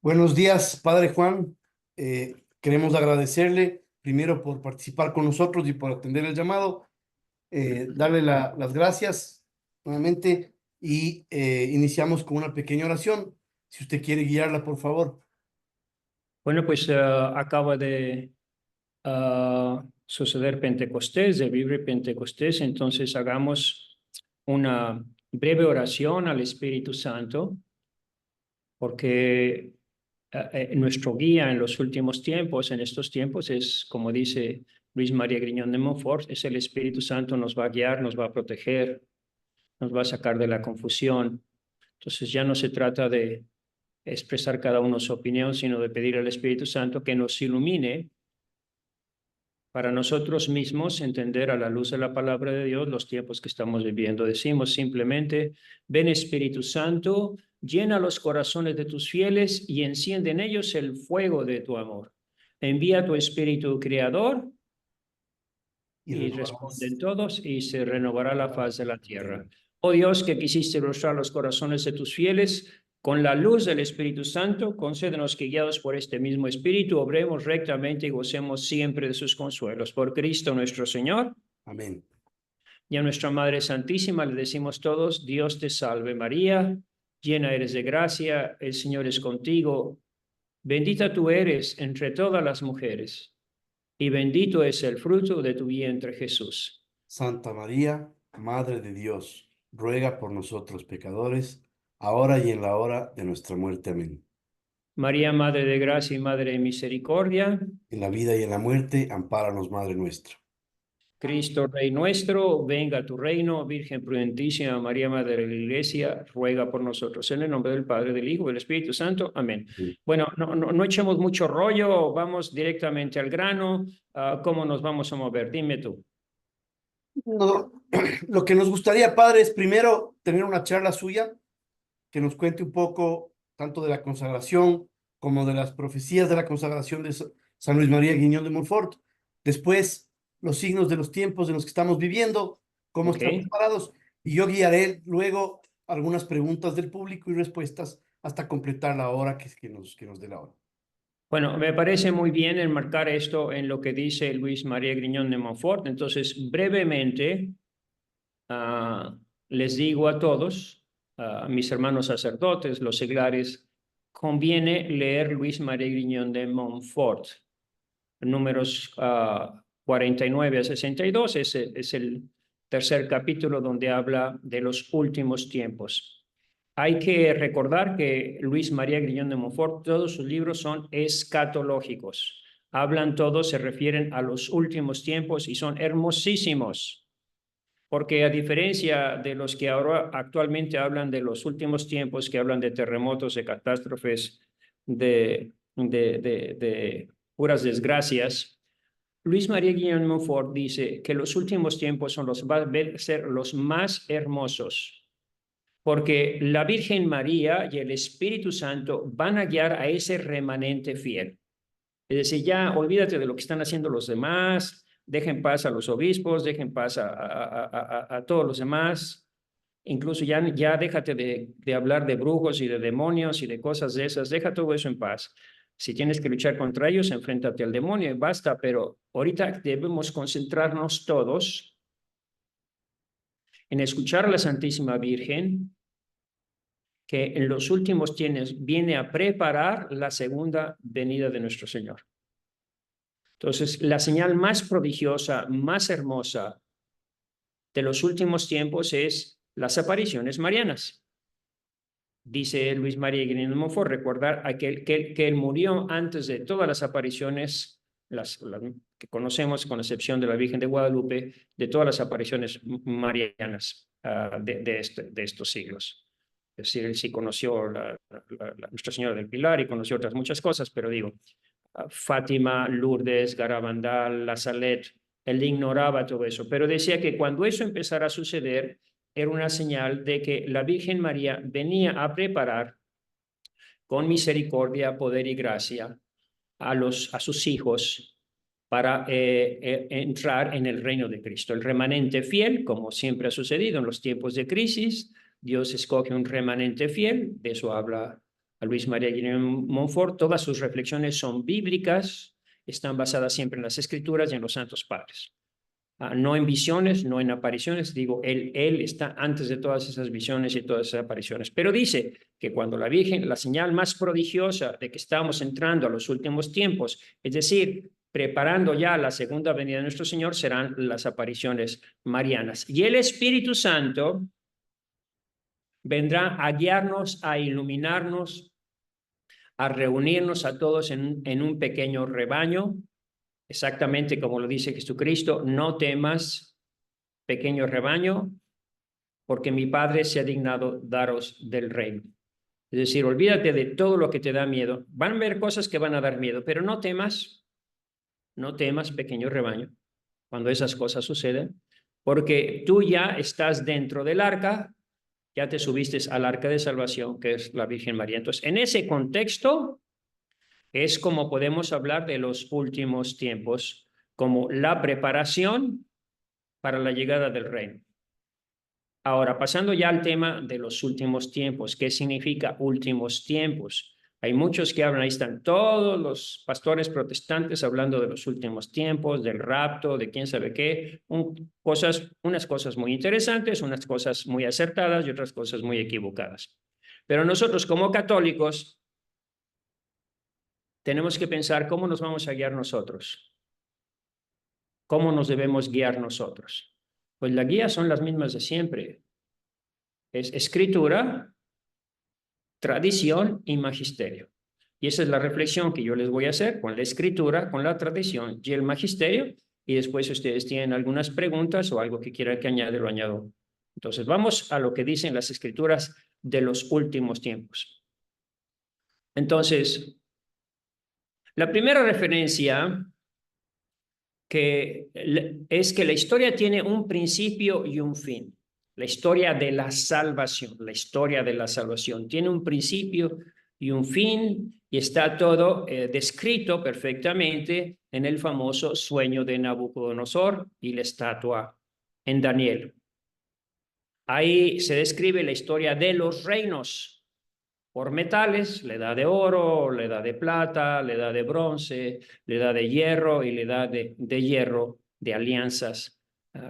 Buenos días, Padre Juan. Queremos agradecerle primero por participar con nosotros y por atender el llamado, darle las gracias nuevamente y iniciamos con una pequeña oración. Si usted quiere guiarla, por favor. Bueno, pues acaba de suceder Pentecostés, de vivir Pentecostés, entonces hagamos una breve oración al Espíritu Santo, porque nuestro guía en los últimos tiempos, en estos tiempos, es, como dice Luis María Griñón de Montfort, es el Espíritu Santo, nos va a guiar, nos va a proteger, nos va a sacar de la confusión. Entonces ya no se trata de expresar cada uno su opinión, sino de pedir al Espíritu Santo que nos ilumine para nosotros mismos entender a la luz de la palabra de Dios los tiempos que estamos viviendo. Decimos simplemente: ven Espíritu Santo, llena los corazones de tus fieles y enciende en ellos el fuego de tu amor. Envía tu Espíritu Creador Y y renovamos. responden todos y se renovará la faz de la tierra. Oh Dios, que quisiste ilustrar los corazones de tus fieles con la luz del Espíritu Santo, concédenos que, guiados por este mismo Espíritu, obremos rectamente y gocemos siempre de sus consuelos. Por Cristo nuestro Señor. Amén. Y a nuestra Madre Santísima le decimos todos: Dios te salve María, llena eres de gracia, el Señor es contigo, bendita tú eres entre todas las mujeres, y bendito es el fruto de tu vientre Jesús. Santa María, Madre de Dios, ruega por nosotros pecadores, ahora y en la hora de nuestra muerte. Amén. María, Madre de Gracia y Madre de Misericordia, En la vida y en la muerte, ampáranos, Madre nuestra. Cristo Rey nuestro, venga a tu reino. Virgen prudentísima, María, Madre de la Iglesia, ruega por nosotros. En el nombre del Padre, del Hijo y del Espíritu Santo. Amén. Bueno, no echemos mucho rollo, vamos directamente al grano. ¿Cómo nos vamos a mover? Dime tú. No, lo que nos gustaría, Padre, es primero tener una charla suya que nos cuente un poco tanto de la consagración como de las profecías de la consagración de San Luis María Guiñón de Montfort. Después, los signos de los tiempos en los que estamos viviendo, cómo Ok. estar preparados. Y yo guiaré luego algunas preguntas del público y respuestas hasta completar la hora que nos dé la hora. Bueno, me parece muy bien enmarcar esto en lo que dice Luis María Griñón de Montfort. Entonces, brevemente, ah, les digo a todos, a mis hermanos sacerdotes, los seglares, conviene leer Luis María Griñón de Montfort, números 49 a 62, es el tercer capítulo donde habla de los últimos tiempos. Hay que recordar que Luis María Griñón de Montfort, todos sus libros son escatológicos. Hablan todos, se refieren a los últimos tiempos y son hermosísimos, porque a diferencia de los que ahora actualmente hablan de los últimos tiempos, que hablan de terremotos, de catástrofes, de puras desgracias, Luis María Guillén Montfort dice que los últimos tiempos va a ser los más hermosos, porque la Virgen María y el Espíritu Santo van a guiar a ese remanente fiel. Es decir, ya olvídate de lo que están haciendo los demás, dejen paz a los obispos, dejen paz a todos los demás. Incluso ya déjate de hablar de brujos y de demonios y de cosas de esas, deja todo eso en paz. Si tienes que luchar contra ellos, enfréntate al demonio y basta, pero ahorita debemos concentrarnos todos en escuchar a la Santísima Virgen, que en los últimos tiempos viene a preparar la segunda venida de nuestro Señor. Entonces, la señal más prodigiosa, más hermosa de los últimos tiempos es las apariciones marianas. Dice Luis María Guirín de Montfort, recordar que él murió antes de todas las apariciones, las que conocemos, con excepción de la Virgen de Guadalupe, de todas las apariciones marianas de estos siglos. Es decir, él sí conoció Nuestra Señora del Pilar y conoció otras muchas cosas, pero digo, Fátima, Lourdes, Garabandal, La Salette, él ignoraba todo eso, pero decía que cuando eso empezara a suceder, era una señal de que la Virgen María venía a preparar con misericordia, poder y gracia a sus hijos para entrar en el reino de Cristo. El remanente fiel, como siempre ha sucedido en los tiempos de crisis, Dios escoge un remanente fiel, de eso habla a Luis María Guillermo Montfort. Todas sus reflexiones son bíblicas, están basadas siempre en las Escrituras y en los Santos Padres. No en visiones, no en apariciones, digo, él está antes de todas esas visiones y todas esas apariciones. Pero dice que cuando la Virgen, la señal más prodigiosa de que estamos entrando a los últimos tiempos, es decir, preparando ya la segunda venida de nuestro Señor, serán las apariciones marianas. Y el Espíritu Santo vendrá a guiarnos, a iluminarnos, a reunirnos a todos en un pequeño rebaño, exactamente como lo dice Jesucristo: no temas, pequeño rebaño, porque mi Padre se ha dignado daros del reino. Es decir, olvídate de todo lo que te da miedo. Van a haber cosas que van a dar miedo, pero no temas, pequeño rebaño, cuando esas cosas suceden, porque tú ya estás dentro del arca, ya te subiste al arca de salvación, que es la Virgen María. Entonces, en ese contexto es como podemos hablar de los últimos tiempos, como la preparación para la llegada del reino. Ahora, pasando ya al tema de los últimos tiempos, ¿qué significa últimos tiempos? Hay muchos que hablan, ahí están todos los pastores protestantes hablando de los últimos tiempos, del rapto, de quién sabe qué, unas cosas muy interesantes, unas cosas muy acertadas y otras cosas muy equivocadas. Pero nosotros como católicos tenemos que pensar cómo nos vamos a guiar nosotros, cómo nos debemos guiar nosotros. Pues las guías son las mismas de siempre. Es escritura, tradición y magisterio. Y esa es la reflexión que yo les voy a hacer con la escritura, con la tradición y el magisterio. Y después, si ustedes tienen algunas preguntas o algo que quieran que añade, lo añado. Entonces, vamos a lo que dicen las escrituras de los últimos tiempos. Entonces, la primera referencia es que la historia tiene un principio y un fin. La historia de la salvación, tiene un principio y un fin, y está todo descrito perfectamente en el famoso sueño de Nabucodonosor y la estatua en Daniel. Ahí se describe la historia de los reinos por metales, la edad de oro, la edad de plata, la edad de bronce, la edad de hierro y la edad de hierro, de alianzas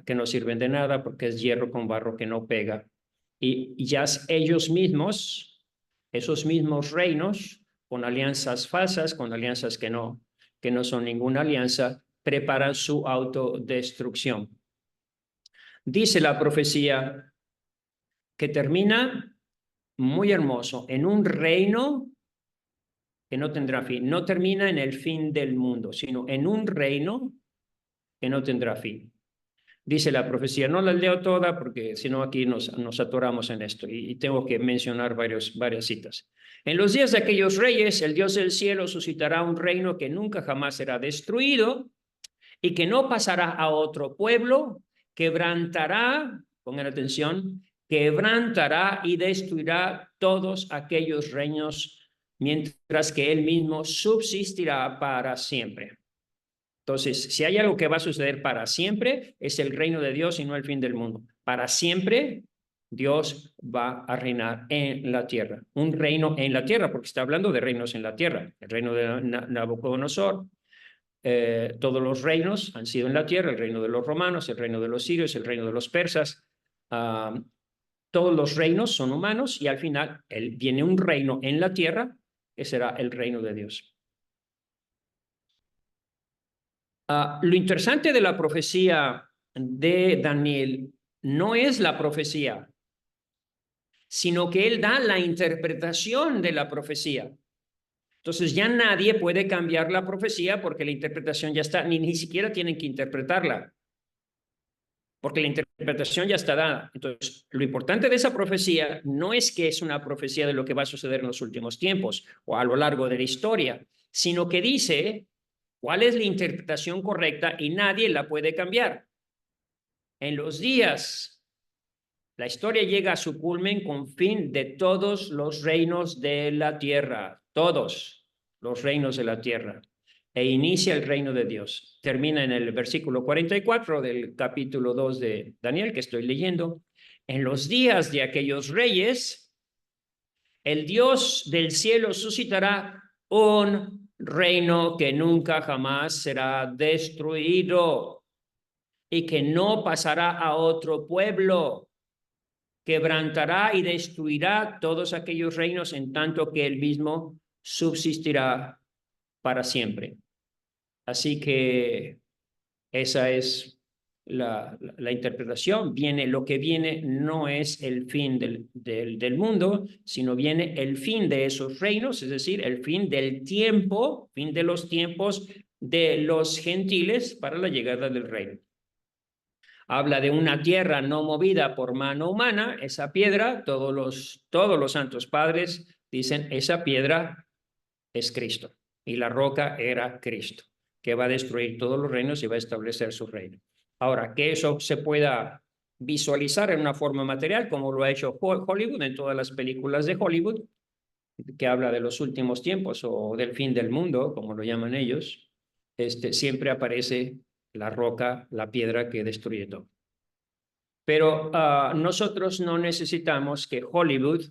que no sirven de nada porque es hierro con barro que no pega. Y ya ellos mismos, esos mismos reinos, con alianzas falsas, con alianzas que no son ninguna alianza, preparan su autodestrucción. Dice la profecía que termina muy hermoso, en un reino que no tendrá fin. No termina en el fin del mundo, sino en un reino que no tendrá fin. Dice la profecía, no la leo toda porque si no aquí nos atoramos en esto y tengo que mencionar varias citas. En los días de aquellos reyes, el Dios del cielo suscitará un reino que nunca jamás será destruido y que no pasará a otro pueblo, quebrantará, pongan atención, quebrantará y destruirá todos aquellos reinos, mientras que él mismo subsistirá para siempre. Entonces, si hay algo que va a suceder para siempre, es el reino de Dios y no el fin del mundo. Para siempre, Dios va a reinar en la tierra. Un reino en la tierra, porque está hablando de reinos en la tierra. El reino de Nabucodonosor, todos los reinos han sido en la tierra, el reino de los romanos, el reino de los sirios, el reino de los persas. Todos los reinos son humanos y al final viene un reino en la tierra que será el reino de Dios. Lo interesante de la profecía de Daniel no es la profecía, sino que él da la interpretación de la profecía. Entonces ya nadie puede cambiar la profecía porque la interpretación ya está, ni siquiera tienen que interpretarla, porque la interpretación ya está dada. Entonces, lo importante de esa profecía no es que es una profecía de lo que va a suceder en los últimos tiempos o a lo largo de la historia, sino que dice cuál es la interpretación correcta y nadie la puede cambiar. En los días, la historia llega a su culmen con fin de todos los reinos de la tierra, todos los reinos de la tierra, e inicia el reino de Dios. Termina en el versículo 44 del capítulo 2 de Daniel, que estoy leyendo. En los días de aquellos reyes, el Dios del cielo suscitará un reino que nunca jamás será destruido y que no pasará a otro pueblo. Quebrantará y destruirá todos aquellos reinos en tanto que él mismo subsistirá para siempre. Así que esa es la interpretación. Lo que viene no es el fin del mundo, sino viene el fin de esos reinos, es decir, el fin del tiempo, fin de los tiempos de los gentiles para la llegada del reino. Habla de una tierra no movida por mano humana. Esa piedra, todos los santos padres dicen, esa piedra es Cristo y la roca era Cristo, que va a destruir todos los reinos y va a establecer su reino. Ahora, que eso se pueda visualizar en una forma material, como lo ha hecho Hollywood en todas las películas de Hollywood, que habla de los últimos tiempos o del fin del mundo, como lo llaman ellos, siempre aparece la roca, la piedra que destruye todo. Pero nosotros no necesitamos que Hollywood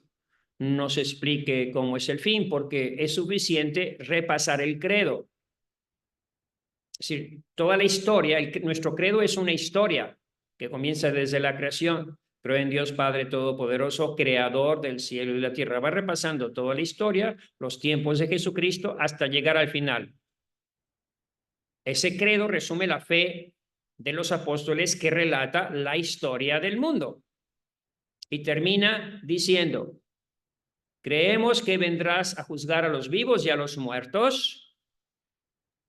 nos explique cómo es el fin, porque es suficiente repasar el credo. Es decir, toda la historia, nuestro credo es una historia que comienza desde la creación. Creo en Dios Padre Todopoderoso, creador del cielo y la tierra. Va repasando toda la historia, los tiempos de Jesucristo, hasta llegar al final. Ese credo resume la fe de los apóstoles que relata la historia del mundo. Y termina diciendo, creemos que vendrás a juzgar a los vivos y a los muertos.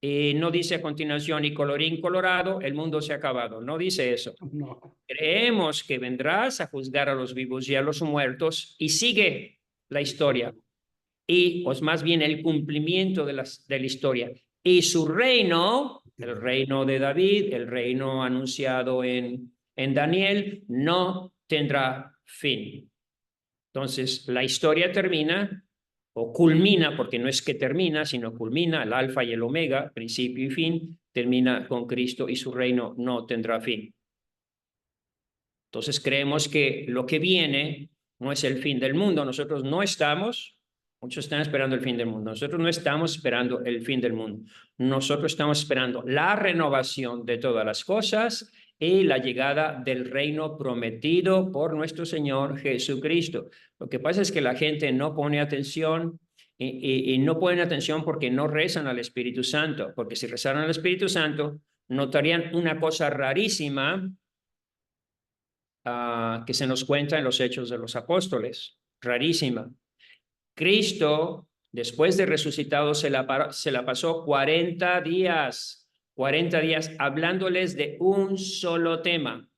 Y no dice a continuación, y colorín colorado, el mundo se ha acabado. No dice eso. No. Creemos que vendrás a juzgar a los vivos y a los muertos. Y sigue la historia. Y, pues más bien, el cumplimiento de la historia. Y su reino, el reino de David, el reino anunciado en Daniel, no tendrá fin. Entonces, la historia termina o culmina, porque no es que termina, sino culmina, el alfa y el omega, principio y fin, termina con Cristo y su reino no tendrá fin. Entonces creemos que lo que viene no es el fin del mundo. Nosotros no estamos, muchos están esperando el fin del mundo. Nosotros no estamos esperando el fin del mundo. Nosotros estamos esperando la renovación de todas las cosas y la llegada del reino prometido por nuestro Señor Jesucristo. Lo que pasa es que la gente no pone atención y no ponen atención porque no rezan al Espíritu Santo, porque si rezaran al Espíritu Santo, notarían una cosa rarísima que se nos cuenta en los Hechos de los Apóstoles, rarísima. Cristo, después de resucitado, se la pasó 40 días hablándoles de un solo tema,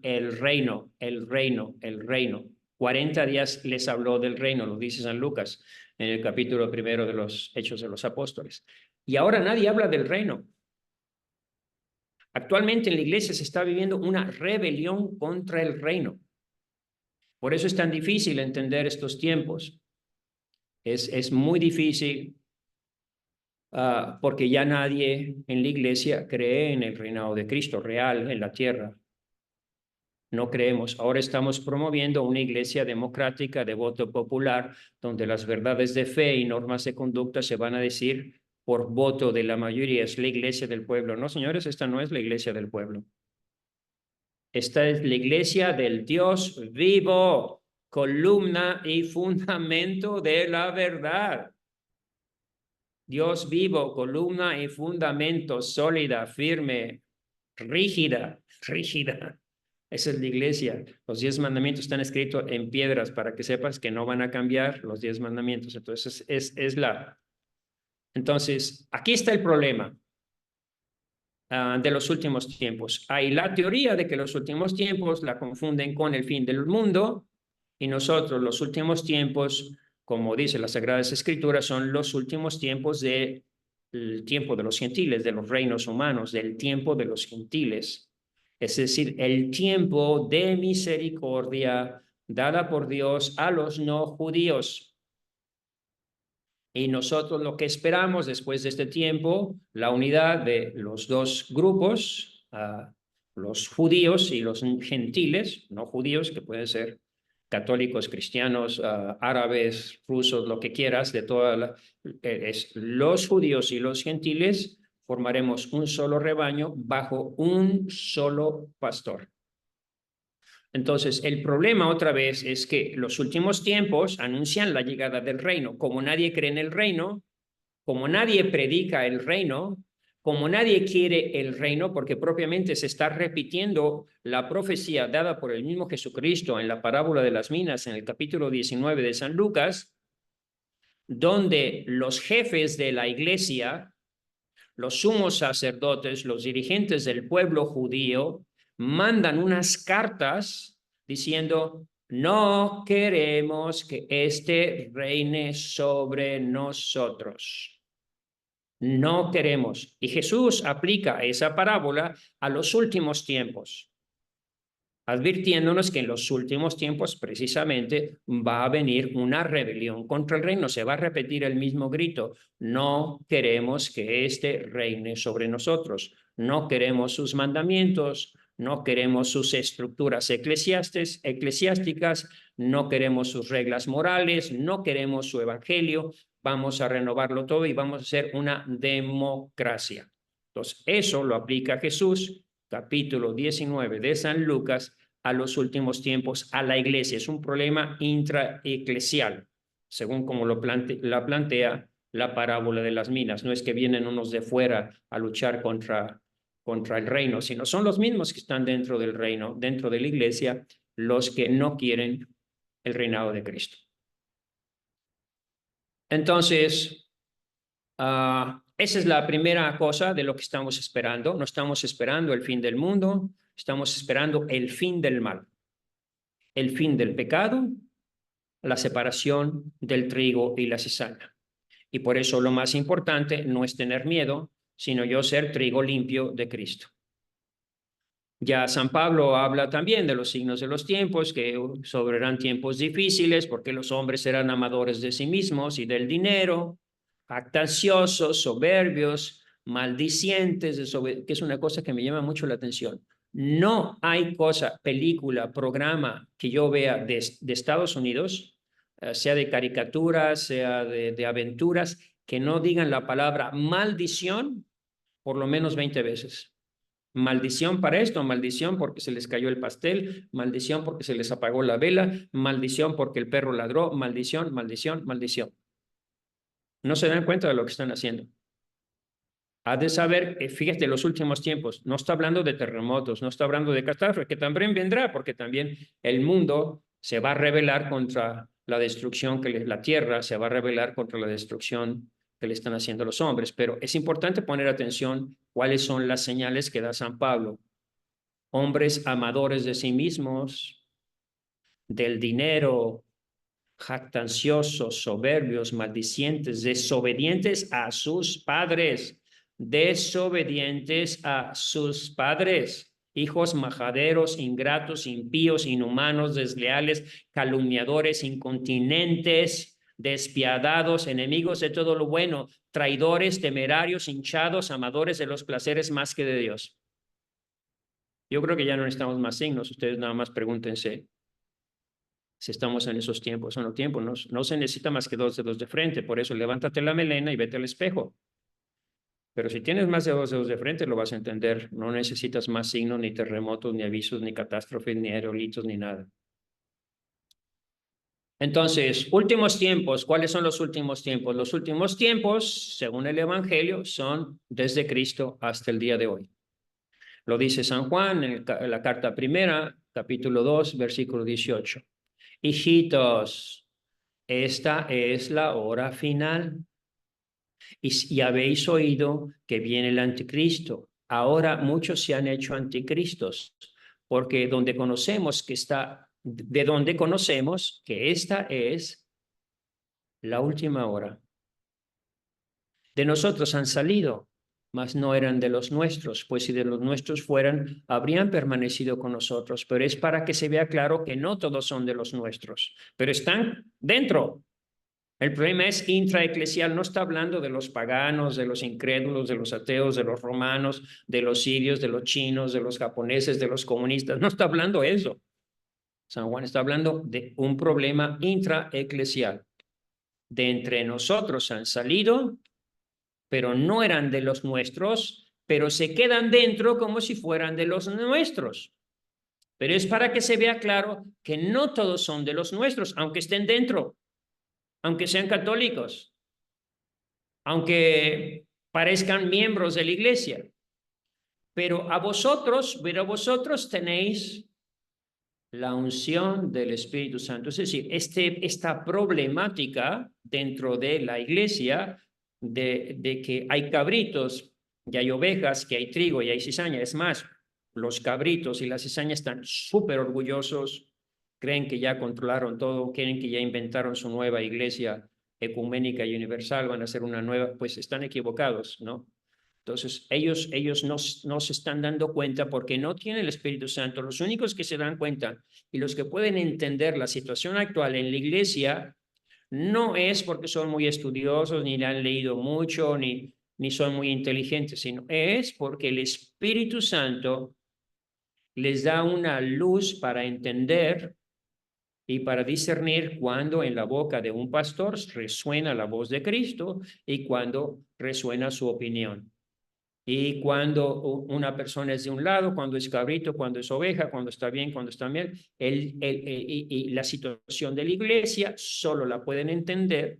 el reino, el reino, el reino. 40 días les habló del reino, lo dice San Lucas en el capítulo 1 de los Hechos de los Apóstoles. Y ahora nadie habla del reino. Actualmente en la iglesia se está viviendo una rebelión contra el reino. Por eso es tan difícil entender estos tiempos. Es muy difícil porque ya nadie en la iglesia cree en el reinado de Cristo real en la tierra. No creemos. Ahora estamos promoviendo una iglesia democrática de voto popular, donde las verdades de fe y normas de conducta se van a decir por voto de la mayoría. Es la iglesia del pueblo. No, señores, esta no es la iglesia del pueblo. Esta es la iglesia del Dios vivo, columna y fundamento de la verdad. Dios vivo, columna y fundamento, sólida, firme, rígida. Esa es la iglesia. Los 10 mandamientos están escritos en piedras para que sepas que no van a cambiar los 10 mandamientos. Entonces, Entonces, aquí está el problema de los últimos tiempos. Hay la teoría de que los últimos tiempos la confunden con el fin del mundo y nosotros los últimos tiempos, como dice las Sagradas Escrituras, son los últimos tiempos del tiempo de los gentiles, de los reinos humanos, del tiempo de los gentiles. Es decir, el tiempo de misericordia dada por Dios a los no judíos. Y nosotros lo que esperamos después de este tiempo, la unidad de los dos grupos, los judíos y los gentiles, no judíos, que pueden ser católicos, cristianos, árabes, rusos, lo que quieras, de los judíos y los gentiles formaremos un solo rebaño bajo un solo pastor. Entonces, el problema otra vez es que los últimos tiempos anuncian la llegada del reino. Como nadie cree en el reino, como nadie predica el reino, como nadie quiere el reino, porque propiamente se está repitiendo la profecía dada por el mismo Jesucristo en la parábola de las minas, en el capítulo 19 de San Lucas, donde los jefes de la iglesia, los sumos sacerdotes, los dirigentes del pueblo judío, mandan unas cartas diciendo: no queremos que este reine sobre nosotros. No queremos. Y Jesús aplica esa parábola a los últimos tiempos, advirtiéndonos que en los últimos tiempos precisamente va a venir una rebelión contra el reino. Se va a repetir el mismo grito: no queremos que éste reine sobre nosotros. No queremos sus mandamientos, no queremos sus estructuras eclesiásticas, no queremos sus reglas morales, no queremos su evangelio. Vamos a renovarlo todo y vamos a hacer una democracia. Entonces, eso lo aplica Jesús, capítulo 19 de San Lucas, a los últimos tiempos, a la iglesia. Es un problema intraeclesial, según como la plantea la parábola de las minas. No es que vienen unos de fuera a luchar contra el reino, sino son los mismos que están dentro del reino, dentro de la iglesia, los que no quieren el reinado de Cristo. Entonces, esa es la primera cosa de lo que estamos esperando. No estamos esperando el fin del mundo, estamos esperando el fin del mal, el fin del pecado, la separación del trigo y la cizaña. Y por eso lo más importante no es tener miedo, sino yo ser trigo limpio de Cristo. Ya San Pablo habla también de los signos de los tiempos, que sobrarán tiempos difíciles porque los hombres serán amadores de sí mismos y del dinero, jactanciosos, soberbios, maldicientes, que es una cosa que me llama mucho la atención. No hay cosa, película, programa que yo vea de Estados Unidos, sea de caricaturas, sea de aventuras, que no digan la palabra maldición por lo menos 20 veces. Maldición para esto, maldición porque se les cayó el pastel, maldición porque se les apagó la vela, maldición porque el perro ladró, maldición, maldición, maldición. No se dan cuenta de lo que están haciendo. Has de saber, fíjate, los últimos tiempos, no está hablando de terremotos, no está hablando de catástrofe, que también vendrá, porque también el mundo se va a rebelar contra la destrucción la tierra se va a rebelar contra la destrucción que le están haciendo los hombres. Pero es importante poner atención cuáles son las señales que da San Pablo. Hombres amadores de sí mismos, del dinero, jactanciosos, soberbios, maldicientes, desobedientes a sus padres, desobedientes a sus padres, hijos majaderos, ingratos, impíos, inhumanos, desleales, calumniadores, incontinentes, despiadados, enemigos de todo lo bueno, traidores, temerarios, hinchados, amadores de los placeres más que de Dios. Yo creo que ya no necesitamos más signos, ustedes nada más pregúntense si estamos en esos tiempos o no tiempos. No se necesita más que 2 dedos de frente, por eso levántate la melena y vete al espejo. Pero si tienes más de 2 dedos de frente, lo vas a entender. No necesitas más signos, ni terremotos, ni avisos, ni catástrofes, ni aerolitos, ni nada. Entonces, últimos tiempos. ¿Cuáles son los últimos tiempos? Los últimos tiempos, según el Evangelio, son desde Cristo hasta el día de hoy. Lo dice San Juan en la carta primera, capítulo 2, versículo 18. Hijitos, esta es la hora final. Y habéis oído que viene el anticristo. Ahora muchos se han hecho anticristos, porque de donde conocemos que esta es la última hora. De nosotros han salido, mas no eran de los nuestros, pues si de los nuestros fueran, habrían permanecido con nosotros. Pero es para que se vea claro que no todos son de los nuestros, pero están dentro. El problema es intraeclesial, no está hablando de los paganos, de los incrédulos, de los ateos, de los romanos, de los sirios, de los chinos, de los japoneses, de los comunistas, no está hablando eso. San Juan está hablando de un problema intraeclesial. De entre nosotros han salido, pero no eran de los nuestros, pero se quedan dentro como si fueran de los nuestros. Pero es para que se vea claro que no todos son de los nuestros, aunque estén dentro, aunque sean católicos, aunque parezcan miembros de la iglesia. Pero vosotros tenéis la unción del Espíritu Santo. Es decir, esta problemática dentro de la iglesia de que hay cabritos y hay ovejas, que hay trigo y hay cizaña. Es más, los cabritos y la cizaña están súper orgullosos, creen que ya controlaron todo, creen que ya inventaron su nueva iglesia ecuménica y universal, van a hacer una nueva, pues están equivocados, ¿no? Entonces, ellos no se están dando cuenta porque no tienen el Espíritu Santo. Los únicos que se dan cuenta y los que pueden entender la situación actual en la iglesia no es porque son muy estudiosos, ni le han leído mucho, ni son muy inteligentes, sino es porque el Espíritu Santo les da una luz para entender y para discernir cuando en la boca de un pastor resuena la voz de Cristo y cuando resuena su opinión. Y cuando una persona es de un lado, cuando es cabrito, cuando es oveja, cuando está bien, cuando está mal, y la situación de la iglesia solo la pueden entender,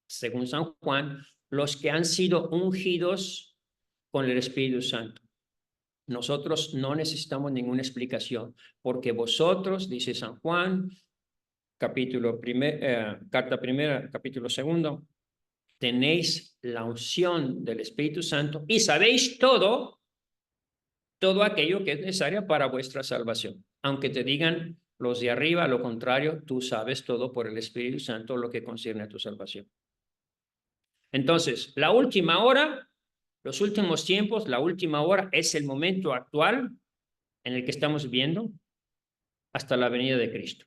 según San Juan, los que han sido ungidos con el Espíritu Santo. Nosotros no necesitamos ninguna explicación, porque vosotros, dice San Juan, carta primera, capítulo segundo, tenéis la unción del Espíritu Santo y sabéis todo aquello que es necesario para vuestra salvación. Aunque te digan los de arriba, lo contrario, tú sabes todo por el Espíritu Santo lo que concierne a tu salvación. Entonces, la última hora, los últimos tiempos, la última hora es el momento actual en el que estamos viviendo hasta la venida de Cristo.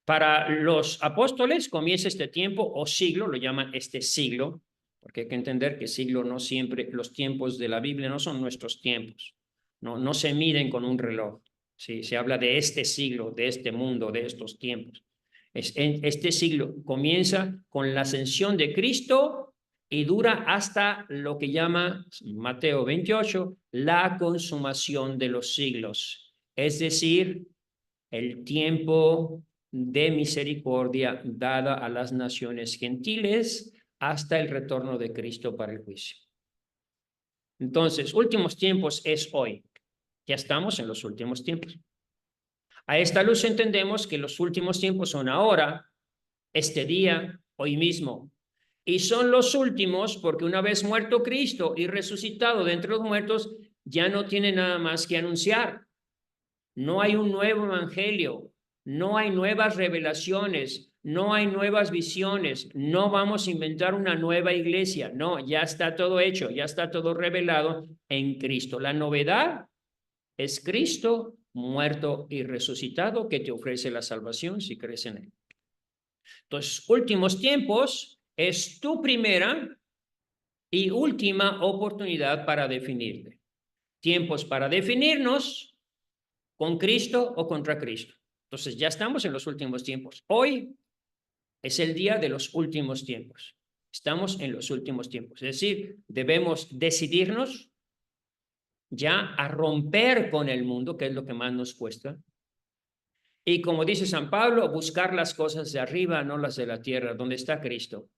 Para los apóstoles comienza este tiempo o siglo, lo llaman este siglo, porque hay que entender que siglo no siempre, los tiempos de la Biblia no son nuestros tiempos, no se miden con un reloj. ¿Sí? Se habla de este siglo, de este mundo, de estos tiempos. Este siglo comienza con la ascensión de Cristo y dura hasta lo que llama Mateo 28, la consumación de los siglos. Es decir, el tiempo de misericordia dada a las naciones gentiles hasta el retorno de Cristo para el juicio. Entonces, últimos tiempos es hoy. Ya estamos en los últimos tiempos. A esta luz entendemos que los últimos tiempos son ahora, este día, hoy mismo. Y son los últimos porque una vez muerto Cristo y resucitado de entre los muertos, ya no tiene nada más que anunciar. No hay un nuevo evangelio, no hay nuevas revelaciones, no hay nuevas visiones, no vamos a inventar una nueva iglesia, no, ya está todo hecho, ya está todo revelado en Cristo. La novedad es Cristo muerto y resucitado que te ofrece la salvación si crees en él. Entonces, últimos tiempos es tu primera y última oportunidad para definirte. Tiempos para definirnos con Cristo o contra Cristo. Entonces ya estamos en los últimos tiempos. Hoy es el día de los últimos tiempos. Estamos en los últimos tiempos. Es decir, debemos decidirnos ya a romper con el mundo, que es lo que más nos cuesta. Y como dice San Pablo, buscar las cosas de arriba, no las de la tierra, donde está Cristo.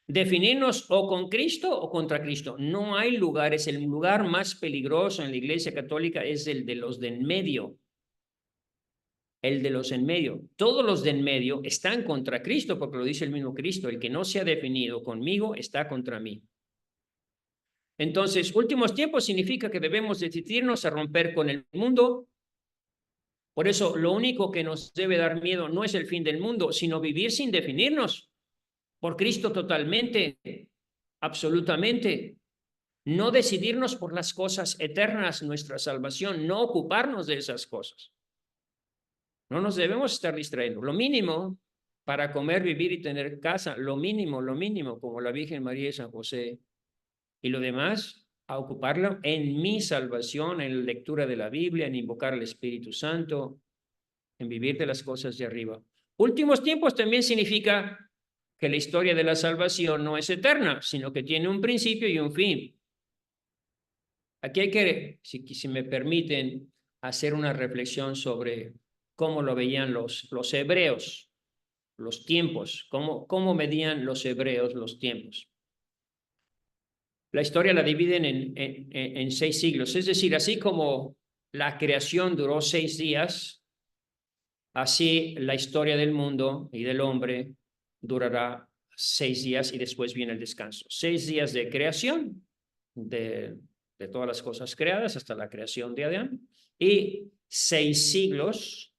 Definirnos o con Cristo o contra Cristo. No hay lugares. El lugar más peligroso en la Iglesia Católica es el de los de en medio. El de los en medio. Todos los de en medio están contra Cristo, porque lo dice el mismo Cristo. El que no se ha definido conmigo está contra mí. Entonces, últimos tiempos significa que debemos decidirnos a romper con el mundo. Por eso, lo único que nos debe dar miedo no es el fin del mundo, sino vivir sin definirnos. Por Cristo totalmente, absolutamente. No decidirnos por las cosas eternas, nuestra salvación, no ocuparnos de esas cosas. No nos debemos estar distrayendo. Lo mínimo para comer, vivir y tener casa, lo mínimo, como la Virgen María y San José. Y lo demás, a ocuparlo en mi salvación, en la lectura de la Biblia, en invocar al Espíritu Santo, en vivir de las cosas de arriba. Últimos tiempos también significa que la historia de la salvación no es eterna, sino que tiene un principio y un fin. Aquí hay que, si me permiten, hacer una reflexión sobre cómo lo veían los hebreos, los tiempos, cómo medían los hebreos los tiempos. La historia la dividen en 6 siglos, es decir, así como la creación duró 6 días, así la historia del mundo y del hombre durará 6 días y después viene el descanso. 6 días de creación de todas las cosas creadas hasta la creación de Adán y 6 siglos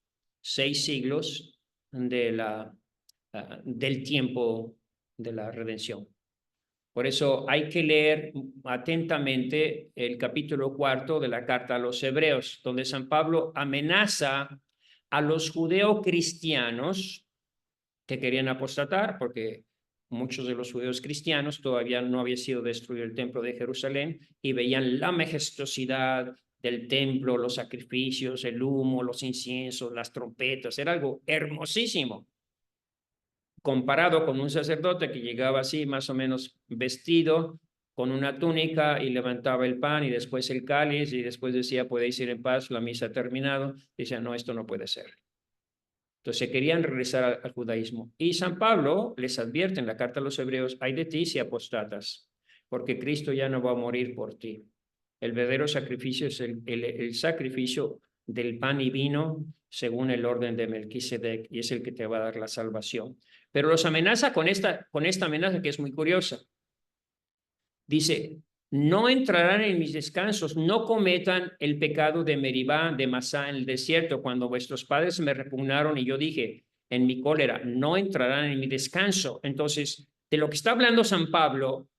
del tiempo de la redención. Por eso hay que leer atentamente el capítulo 4 de la carta a los Hebreos, donde San Pablo amenaza a los judeocristianos que querían apostatar, porque muchos de los judíos cristianos todavía no había sido destruido el templo de Jerusalén y veían la majestuosidad del templo, los sacrificios, el humo, los inciensos, las trompetas, era algo hermosísimo. Comparado con un sacerdote que llegaba así, más o menos vestido, con una túnica y levantaba el pan y después el cáliz y después decía, podéis ir en paz, la misa ha terminado. Dice, no, esto no puede ser. Entonces querían regresar al judaísmo. Y San Pablo les advierte en la carta a los hebreos, ay de ti si apostatas, porque Cristo ya no va a morir por ti. El verdadero sacrificio es el sacrificio del pan y vino según el orden de Melquisedec y es el que te va a dar la salvación. Pero los amenaza con esta amenaza que es muy curiosa. Dice, no entrarán en mis descansos, no cometan el pecado de Meribá, de Masá en el desierto, cuando vuestros padres me repugnaron y yo dije en mi cólera, no entrarán en mi descanso. Entonces, de lo que está hablando San Pablo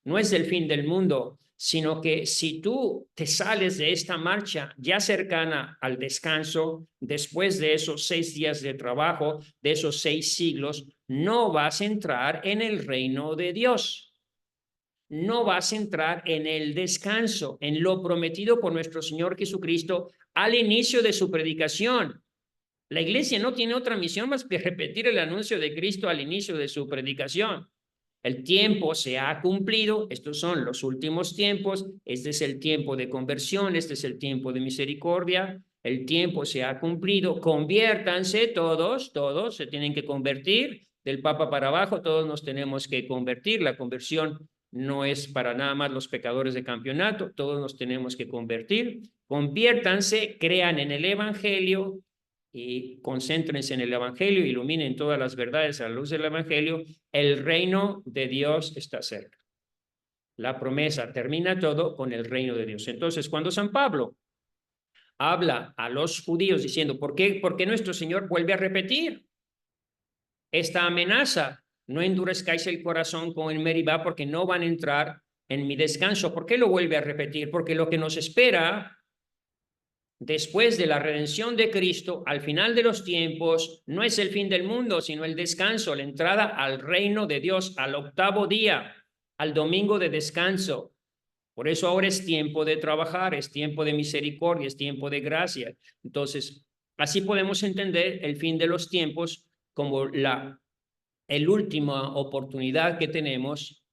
no es del fin del mundo, sino que si tú te sales de esta marcha ya cercana al descanso, después de esos 6 días de trabajo, de esos 6 siglos, no vas a entrar en el reino de Dios. No vas a entrar en el descanso, en lo prometido por nuestro Señor Jesucristo al inicio de su predicación. La iglesia no tiene otra misión más que repetir el anuncio de Cristo al inicio de su predicación. El tiempo se ha cumplido, estos son los últimos tiempos, este es el tiempo de conversión, este es el tiempo de misericordia, el tiempo se ha cumplido, conviértanse todos se tienen que convertir, del Papa para abajo todos nos tenemos que convertir, la conversión no es para nada más los pecadores de campeonato, todos nos tenemos que convertir, conviértanse, crean en el Evangelio, y concéntrense en el Evangelio, iluminen todas las verdades a la luz del Evangelio, el reino de Dios está cerca. La promesa termina todo con el reino de Dios. Entonces, cuando San Pablo habla a los judíos diciendo, ¿por qué nuestro Señor vuelve a repetir esta amenaza? No endurezcáis el corazón con el Meribá porque no van a entrar en mi descanso. ¿Por qué lo vuelve a repetir? Porque lo que nos espera después de la redención de Cristo, al final de los tiempos, no es el fin del mundo, sino el descanso, la entrada al reino de Dios, al 8º día, al domingo de descanso. Por eso ahora es tiempo de trabajar, es tiempo de misericordia, es tiempo de gracia. Entonces, así podemos entender el fin de los tiempos como la última oportunidad que tenemos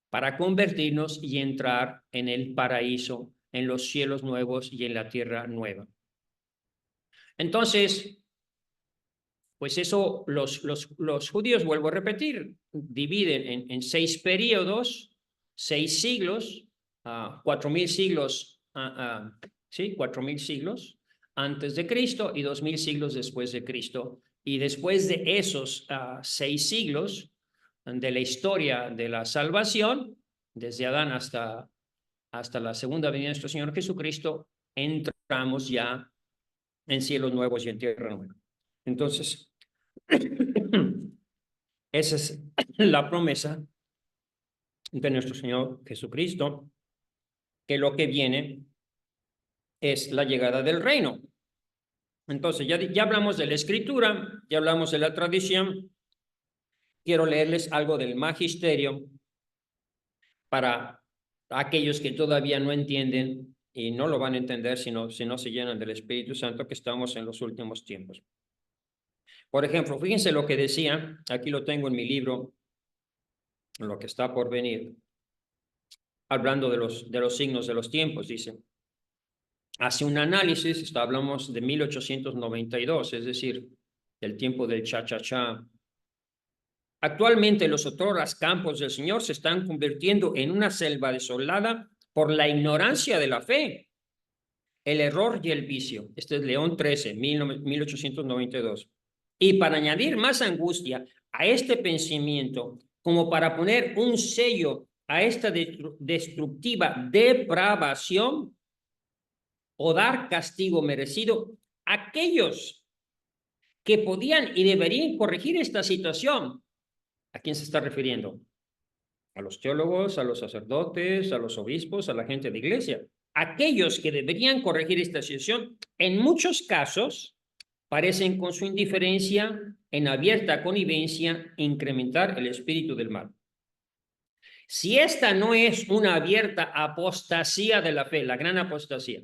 para convertirnos y entrar en el paraíso, en los cielos nuevos y en la tierra nueva. Entonces, pues eso los judíos, vuelvo a repetir, dividen en 6 periodos, 6 siglos, 4.000 siglos, sí, 4.000 siglos antes de Cristo y 2.000 siglos después de Cristo. Y después de esos 6 siglos de la historia de la salvación, desde Adán hasta la segunda venida de nuestro Señor Jesucristo, entramos ya en cielos nuevos y en tierra nueva. Entonces, esa es la promesa de nuestro Señor Jesucristo, que lo que viene es la llegada del reino. Entonces, ya hablamos de la escritura, ya hablamos de la tradición. Quiero leerles algo del magisterio para aquellos que todavía no entienden y no lo van a entender si no se llenan del Espíritu Santo, que estamos en los últimos tiempos. Por ejemplo, fíjense lo que decía, aquí lo tengo en mi libro, lo que está por venir, hablando de los signos de los tiempos, dice. Hace un análisis, hablamos de 1892, es decir, del tiempo del cha-cha-cha. Actualmente los otrora campos del Señor se están convirtiendo en una selva desolada por la ignorancia de la fe, el error y el vicio. Este es León 13, 1892. Y para añadir más angustia a este pensamiento, como para poner un sello a esta destructiva depravación o dar castigo merecido, aquellos que podían y deberían corregir esta situación, ¿a quién se está refiriendo? A los teólogos, a los sacerdotes, a los obispos, a la gente de iglesia. Aquellos que deberían corregir esta situación, en muchos casos, parecen con su indiferencia en abierta connivencia incrementar el espíritu del mal. Si esta no es una abierta apostasía de la fe, la gran apostasía,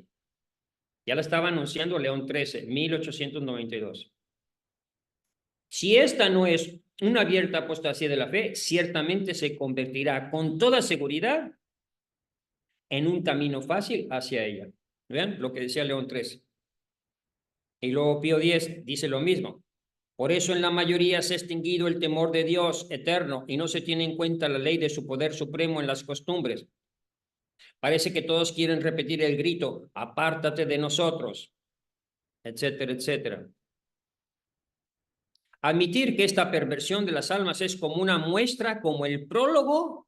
ya la estaba anunciando León 13, 1892. Si esta no es una abierta apostasía de la fe, ciertamente se convertirá con toda seguridad en un camino fácil hacia ella. ¿Vean lo que decía León 13? Y luego Pío X dice lo mismo. Por eso en la mayoría se ha extinguido el temor de Dios eterno y no se tiene en cuenta la ley de su poder supremo en las costumbres. Parece que todos quieren repetir el grito, apártate de nosotros, etcétera, etcétera. Admitir que esta perversión de las almas es como una muestra, como el prólogo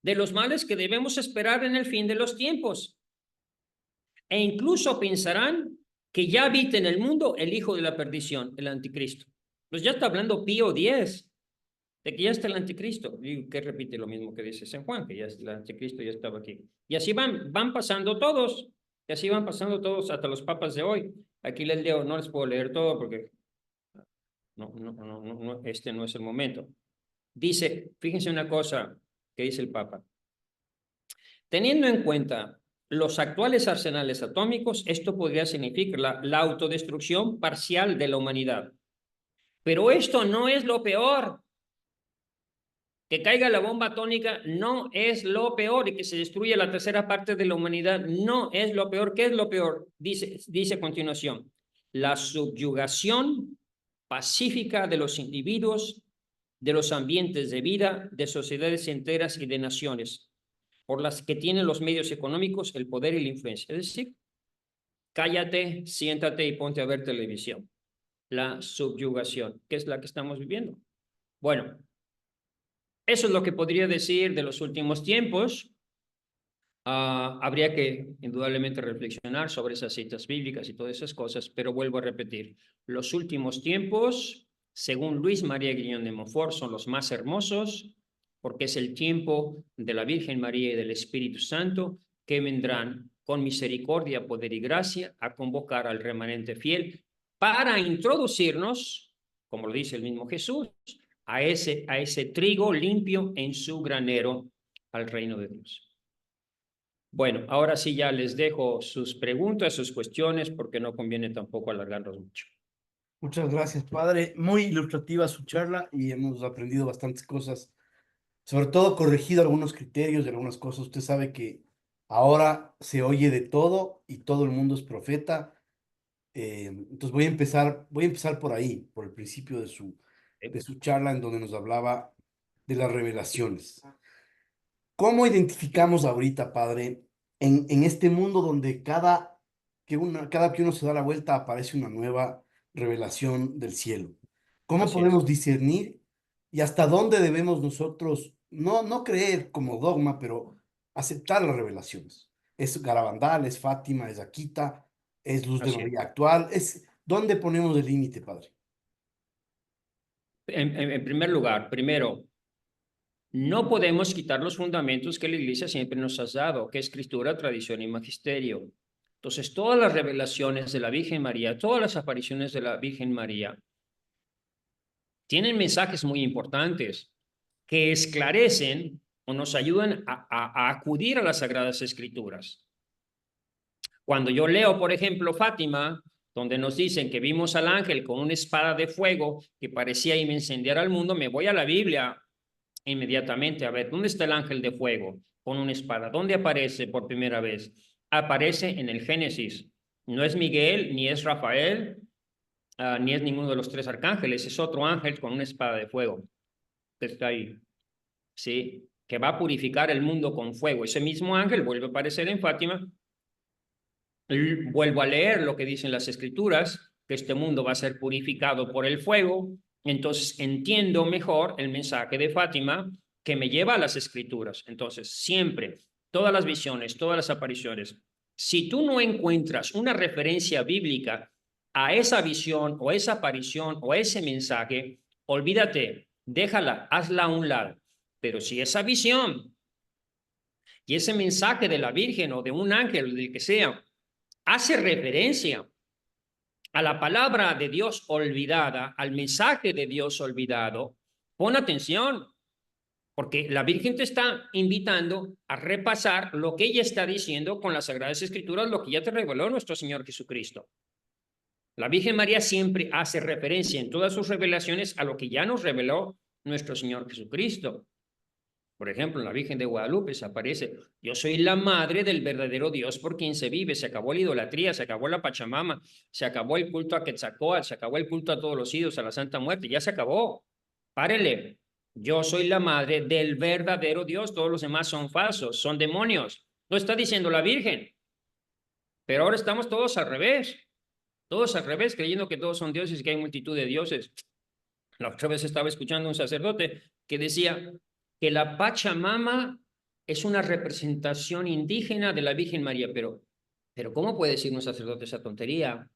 de los males que debemos esperar en el fin de los tiempos. E incluso pensarán que ya habita en el mundo el hijo de la perdición, el anticristo. Pues ya está hablando Pío X, de que ya está el anticristo. Y que repite lo mismo que dice San Juan, que ya el anticristo ya estaba aquí. Y así van pasando todos, y así van pasando todos hasta los papas de hoy. Aquí les leo, no les puedo leer todo porque este no es el momento. Dice, fíjense una cosa que dice el Papa. Teniendo en cuenta los actuales arsenales atómicos, esto podría significar la autodestrucción parcial de la humanidad. Pero esto no es lo peor. Que caiga la bomba atómica no es lo peor y que se destruya la tercera parte de la humanidad no es lo peor. ¿Qué es lo peor? Dice a continuación, la subyugación pacífica de los individuos, de los ambientes de vida, de sociedades enteras y de naciones, por las que tienen los medios económicos, el poder y la influencia. Es decir, cállate, siéntate y ponte a ver televisión. La subyugación, que es la que estamos viviendo. Bueno, eso es lo que podría decir de los últimos tiempos. Habría que indudablemente reflexionar sobre esas citas bíblicas y todas esas cosas, pero vuelvo a repetir, los últimos tiempos, según Luis María Guillón de Montfort, son los más hermosos, porque es el tiempo de la Virgen María y del Espíritu Santo, que vendrán con misericordia, poder y gracia a convocar al remanente fiel para introducirnos, como lo dice el mismo Jesús, a ese trigo limpio en su granero al reino de Dios. Bueno, ahora sí ya les dejo sus preguntas, sus cuestiones, porque no conviene tampoco alargarlos mucho. Muchas gracias, padre. Muy ilustrativa su charla y hemos aprendido bastantes cosas, sobre todo corregido algunos criterios de algunas cosas. Usted sabe que ahora se oye de todo y todo el mundo es profeta. Entonces voy a empezar por ahí, por el principio de su charla en donde nos hablaba de las revelaciones. ¿Cómo identificamos ahorita, padre, en este mundo donde cada que uno se da la vuelta aparece una nueva revelación del cielo? ¿Cómo Así es. podemos discernir y hasta dónde debemos nosotros no creer como dogma, pero aceptar las revelaciones? ¿Es Garabandal, es Fátima, es Akita, es Luz de Así es. María actual? ¿Dónde ponemos el límite, padre? En primer lugar, primero, no podemos quitar los fundamentos que la Iglesia siempre nos ha dado, que es escritura, tradición y magisterio. Entonces, todas las revelaciones de la Virgen María, todas las apariciones de la Virgen María, tienen mensajes muy importantes que esclarecen o nos ayudan a acudir a las Sagradas Escrituras. Cuando yo leo, por ejemplo, Fátima, donde nos dicen que vimos al ángel con una espada de fuego que parecía incendiar al mundo, me voy a la Biblia inmediatamente a ver, ¿dónde está el ángel de fuego con una espada? ¿Dónde aparece por primera vez? Aparece en el Génesis. No es Miguel, ni es Rafael, ni es ninguno de los tres arcángeles, es otro ángel con una espada de fuego que está ahí, ¿sí? Que va a purificar el mundo con fuego. Ese mismo ángel vuelve a aparecer en Fátima. Vuelvo a leer lo que dicen las escrituras, que este mundo va a ser purificado por el fuego. Entonces entiendo mejor el mensaje de Fátima que me lleva a las escrituras. Entonces, siempre, todas las visiones, todas las apariciones, si tú no encuentras una referencia bíblica a esa visión o esa aparición o ese mensaje, olvídate, déjala, hazla a un lado. Pero si esa visión y ese mensaje de la Virgen o de un ángel, del que sea, hace referencia a la palabra de Dios olvidada, al mensaje de Dios olvidado, pon atención, porque la Virgen te está invitando a repasar lo que ella está diciendo con las Sagradas Escrituras, lo que ya te reveló nuestro Señor Jesucristo. La Virgen María siempre hace referencia en todas sus revelaciones a lo que ya nos reveló nuestro Señor Jesucristo. Por ejemplo, en la Virgen de Guadalupe se aparece, yo soy la madre del verdadero Dios por quien se vive, se acabó la idolatría, se acabó la Pachamama, se acabó el culto a Quetzalcóatl, se acabó el culto a todos los ídolos, a la Santa Muerte, ya se acabó. Párele, yo soy la madre del verdadero Dios, todos los demás son falsos, son demonios. Lo está diciendo la Virgen, pero ahora estamos todos al revés, creyendo que todos son dioses y que hay multitud de dioses. La otra vez estaba escuchando a un sacerdote que decía que la Pachamama es una representación indígena de la Virgen María, pero ¿cómo puede decir un sacerdote esa tontería?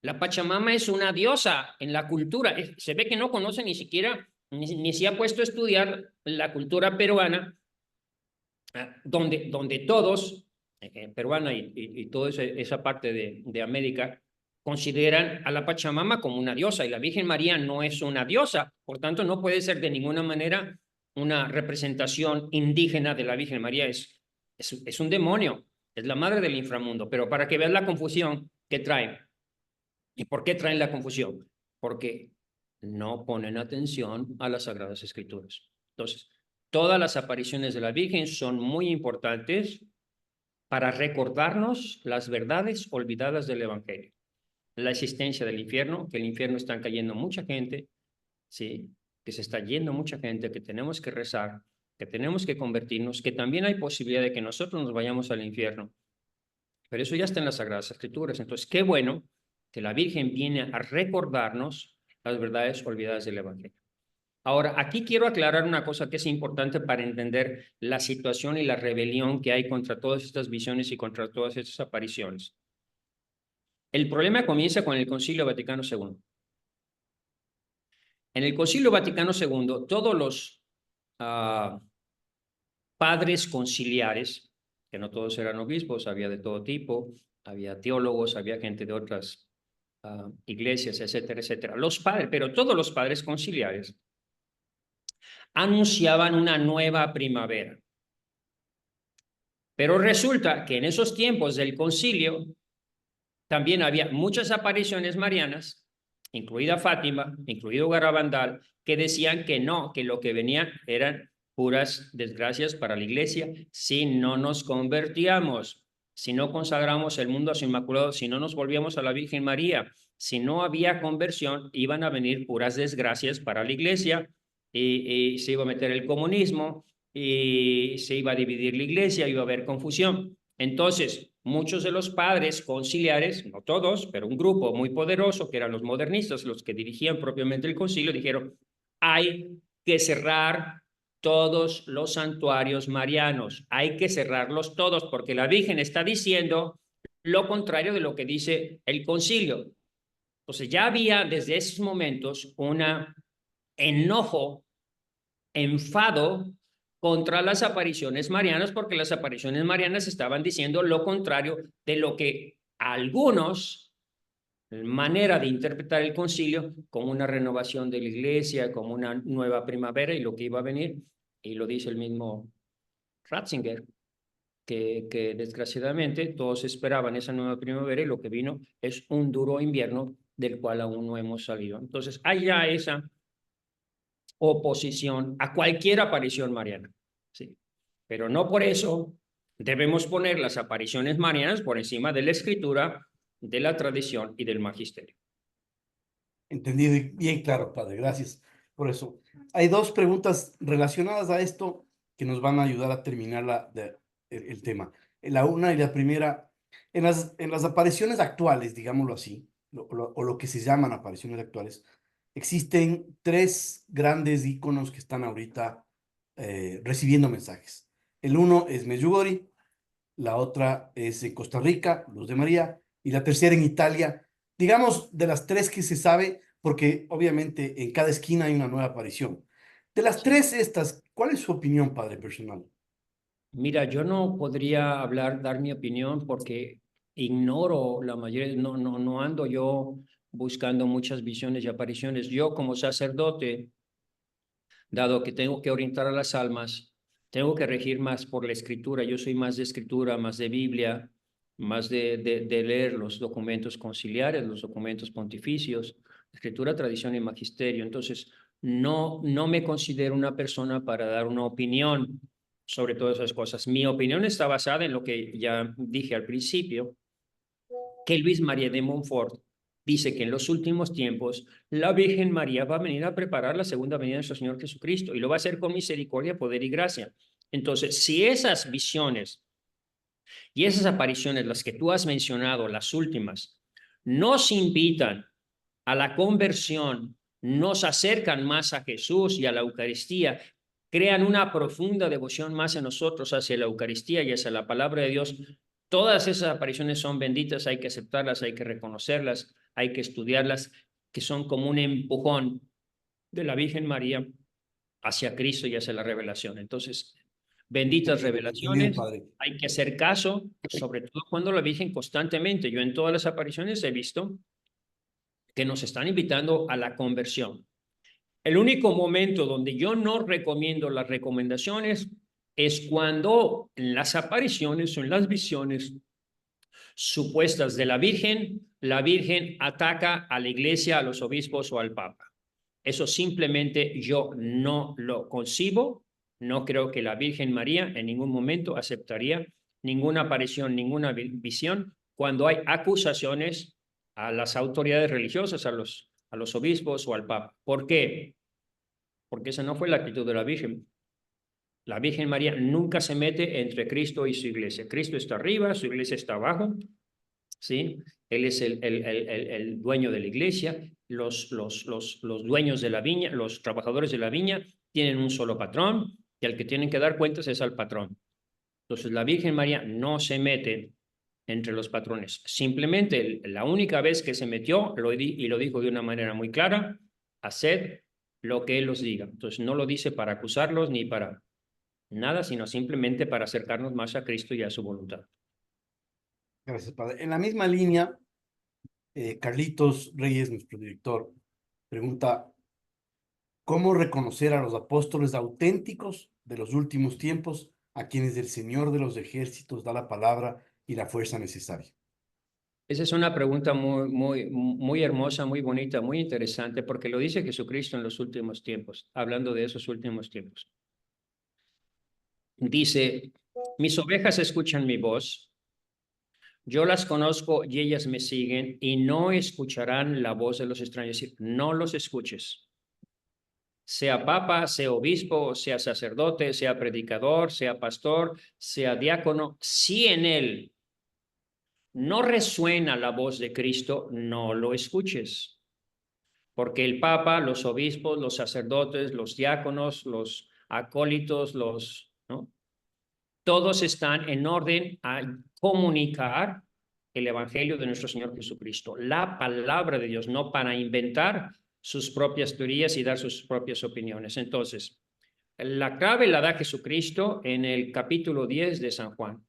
La Pachamama es una diosa en la cultura. Se ve que no conoce ni siquiera, ni se ha puesto a estudiar la cultura peruana, donde todos, peruana y toda esa parte de América, consideran a la Pachamama como una diosa y la Virgen María no es una diosa, por tanto no puede ser de ninguna manera una representación indígena de la Virgen María, es un demonio, es la madre del inframundo, pero para que veas la confusión que traen. ¿Y por qué traen la confusión? Porque no ponen atención a las Sagradas Escrituras. Entonces, todas las apariciones de la Virgen son muy importantes para recordarnos las verdades olvidadas del Evangelio. La existencia del infierno, que el infierno está cayendo mucha gente, ¿sí? Que se está yendo mucha gente, que tenemos que rezar, que tenemos que convertirnos, que también hay posibilidad de que nosotros nos vayamos al infierno. Pero eso ya está en las Sagradas Escrituras. Entonces, qué bueno que la Virgen viene a recordarnos las verdades olvidadas del Evangelio. Ahora, aquí quiero aclarar una cosa que es importante para entender la situación y la rebelión que hay contra todas estas visiones y contra todas estas apariciones. El problema comienza con el Concilio Vaticano II. En el Concilio Vaticano II, todos los padres conciliares, que no todos eran obispos, había de todo tipo, había teólogos, había gente de otras iglesias, etcétera, etcétera. Los padres, pero todos los padres conciliares anunciaban una nueva primavera. Pero resulta que en esos tiempos del concilio también había muchas apariciones marianas, incluida Fátima, incluido Garabandal, que decían que no, que lo que venía eran puras desgracias para la iglesia si no nos convertíamos, si no consagramos el mundo a su Inmaculado, si no nos volvíamos a la Virgen María, si no había conversión, iban a venir puras desgracias para la iglesia y se iba a meter el comunismo y se iba a dividir la iglesia, iba a haber confusión. Entonces, muchos de los padres conciliares, no todos, pero un grupo muy poderoso, que eran los modernistas, los que dirigían propiamente el concilio, dijeron, hay que cerrar todos los santuarios marianos, hay que cerrarlos todos, porque la Virgen está diciendo lo contrario de lo que dice el concilio. Entonces ya había desde esos momentos un enojo, enfado contra las apariciones marianas, porque las apariciones marianas estaban diciendo lo contrario de lo que algunos, manera de interpretar el concilio, como una renovación de la iglesia, como una nueva primavera y lo que iba a venir, y lo dice el mismo Ratzinger, que desgraciadamente todos esperaban esa nueva primavera y lo que vino es un duro invierno del cual aún no hemos salido. Entonces, hay ya esa oposición a cualquier aparición mariana, ¿sí? Pero no por eso debemos poner las apariciones marianas por encima de la escritura, de la tradición y del magisterio. Entendido y bien claro, padre. Gracias por eso. Hay dos preguntas relacionadas a esto que nos van a ayudar a terminar el tema. La una y la primera, en las apariciones actuales, digámoslo así, o lo que se llaman apariciones actuales, existen tres grandes íconos que están ahorita recibiendo mensajes. El uno es Medjugorje, la otra es en Costa Rica, Luz de María, y la tercera en Italia. Digamos, de las tres que se sabe, porque obviamente en cada esquina hay una nueva aparición. De las tres estas, ¿cuál es su opinión, padre personal? Mira, yo no podría hablar, dar mi opinión porque ignoro la mayoría, no ando yo buscando muchas visiones y apariciones. Yo como sacerdote, dado que tengo que orientar a las almas, tengo que regir más por la escritura. Yo soy más de escritura, más de Biblia, más de leer los documentos conciliares, los documentos pontificios, escritura, tradición y magisterio. Entonces, no me considero una persona para dar una opinión sobre todas esas cosas. Mi opinión está basada en lo que ya dije al principio, que Luis María de Montfort dice que en los últimos tiempos la Virgen María va a venir a preparar la segunda venida de nuestro Señor Jesucristo y lo va a hacer con misericordia, poder y gracia. Entonces, si esas visiones y esas apariciones, las que tú has mencionado, las últimas, nos invitan a la conversión, nos acercan más a Jesús y a la Eucaristía, crean una profunda devoción más en nosotros hacia la Eucaristía y hacia la palabra de Dios. Todas esas apariciones son benditas, hay que aceptarlas, hay que reconocerlas, hay que estudiarlas, que son como un empujón de la Virgen María hacia Cristo y hacia la revelación. Entonces, benditas Entendido, revelaciones, padre. hay que hacer caso, sobre todo cuando la Virgen constantemente, yo en todas las apariciones he visto que nos están invitando a la conversión. El único momento donde yo no recomiendo las recomendaciones es cuando en las apariciones o en las visiones supuestas de la Virgen ataca a la iglesia, a los obispos o al papa. Eso simplemente yo no lo concibo. No creo que la Virgen María en ningún momento aceptaría ninguna aparición, ninguna visión cuando hay acusaciones a las autoridades religiosas, a los obispos o al papa. ¿Por qué? Porque esa no fue la actitud de la Virgen. La Virgen María nunca se mete entre Cristo y su iglesia. Cristo está arriba, su iglesia está abajo, ¿sí? Él es el dueño de la iglesia, los dueños de la viña, los trabajadores de la viña tienen un solo patrón y al que tienen que dar cuentas es al patrón. Entonces la Virgen María no se mete entre los patrones. Simplemente la única vez que se metió, y lo dijo de una manera muy clara, haced lo que Él os diga. Entonces no lo dice para acusarlos ni para nada, sino simplemente para acercarnos más a Cristo y a su voluntad. Gracias, padre. En la misma línea, Carlitos Reyes, nuestro director, pregunta, ¿cómo reconocer a los apóstoles auténticos de los últimos tiempos, a quienes el Señor de los ejércitos da la palabra y la fuerza necesaria? Esa es una pregunta muy hermosa, muy bonita, muy interesante, porque lo dice Jesucristo en los últimos tiempos, hablando de esos últimos tiempos. Dice, mis ovejas escuchan mi voz, yo las conozco y ellas me siguen y no escucharán la voz de los extraños. Es decir, no los escuches. Sea papa, sea obispo, sea sacerdote, sea predicador, sea pastor, sea diácono, si en él no resuena la voz de Cristo, no lo escuches. Porque el papa, los obispos, los sacerdotes, los diáconos, los acólitos, ¿no? Todos están en orden a comunicar el evangelio de nuestro Señor Jesucristo, la palabra de Dios, no para inventar sus propias teorías y dar sus propias opiniones. Entonces, la clave la da Jesucristo en el capítulo 10 de San Juan.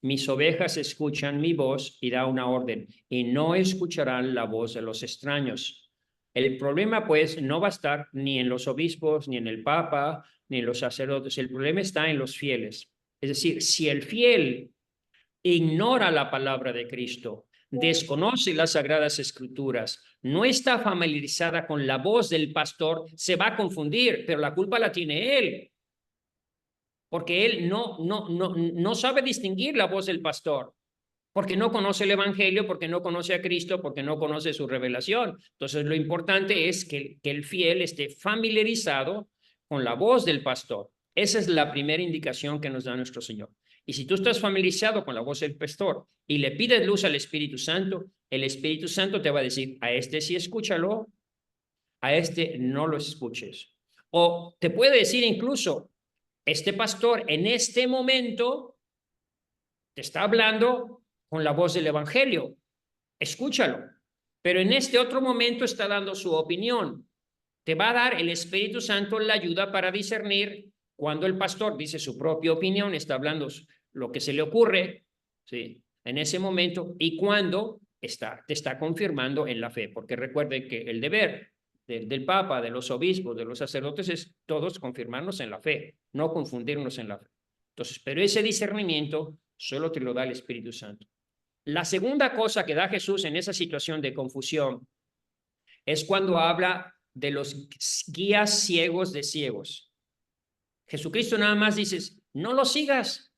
Mis ovejas escuchan mi voz y da una orden, y no escucharán la voz de los extraños. El problema, pues, no va a estar ni en los obispos, ni en el papa, ni en los sacerdotes. El problema está en los fieles. Es decir, si el fiel ignora la palabra de Cristo, desconoce las Sagradas Escrituras, no está familiarizada con la voz del pastor, se va a confundir, pero la culpa la tiene él, porque él no sabe distinguir la voz del pastor, porque no conoce el Evangelio, porque no conoce a Cristo, porque no conoce su revelación. Entonces, lo importante es que el fiel esté familiarizado con la voz del pastor. Esa es la primera indicación que nos da nuestro Señor. Y si tú estás familiarizado con la voz del pastor y le pides luz al Espíritu Santo, el Espíritu Santo te va a decir, a este sí escúchalo, a este no lo escuches. O te puede decir incluso, este pastor en este momento te está hablando con la voz del Evangelio, escúchalo. Pero en este otro momento está dando su opinión. Te va a dar el Espíritu Santo la ayuda para discernir cuando el pastor dice su propia opinión, está hablando lo que se le ocurre, ¿sí? En ese momento, y cuando te está confirmando en la fe, porque recuerden que el deber del Papa, de los obispos, de los sacerdotes, es todos confirmarnos en la fe, no confundirnos en la fe. Entonces, pero ese discernimiento solo te lo da el Espíritu Santo. La segunda cosa que da Jesús en esa situación de confusión es cuando habla de los guías ciegos de ciegos. Jesucristo nada más dice, no los sigas.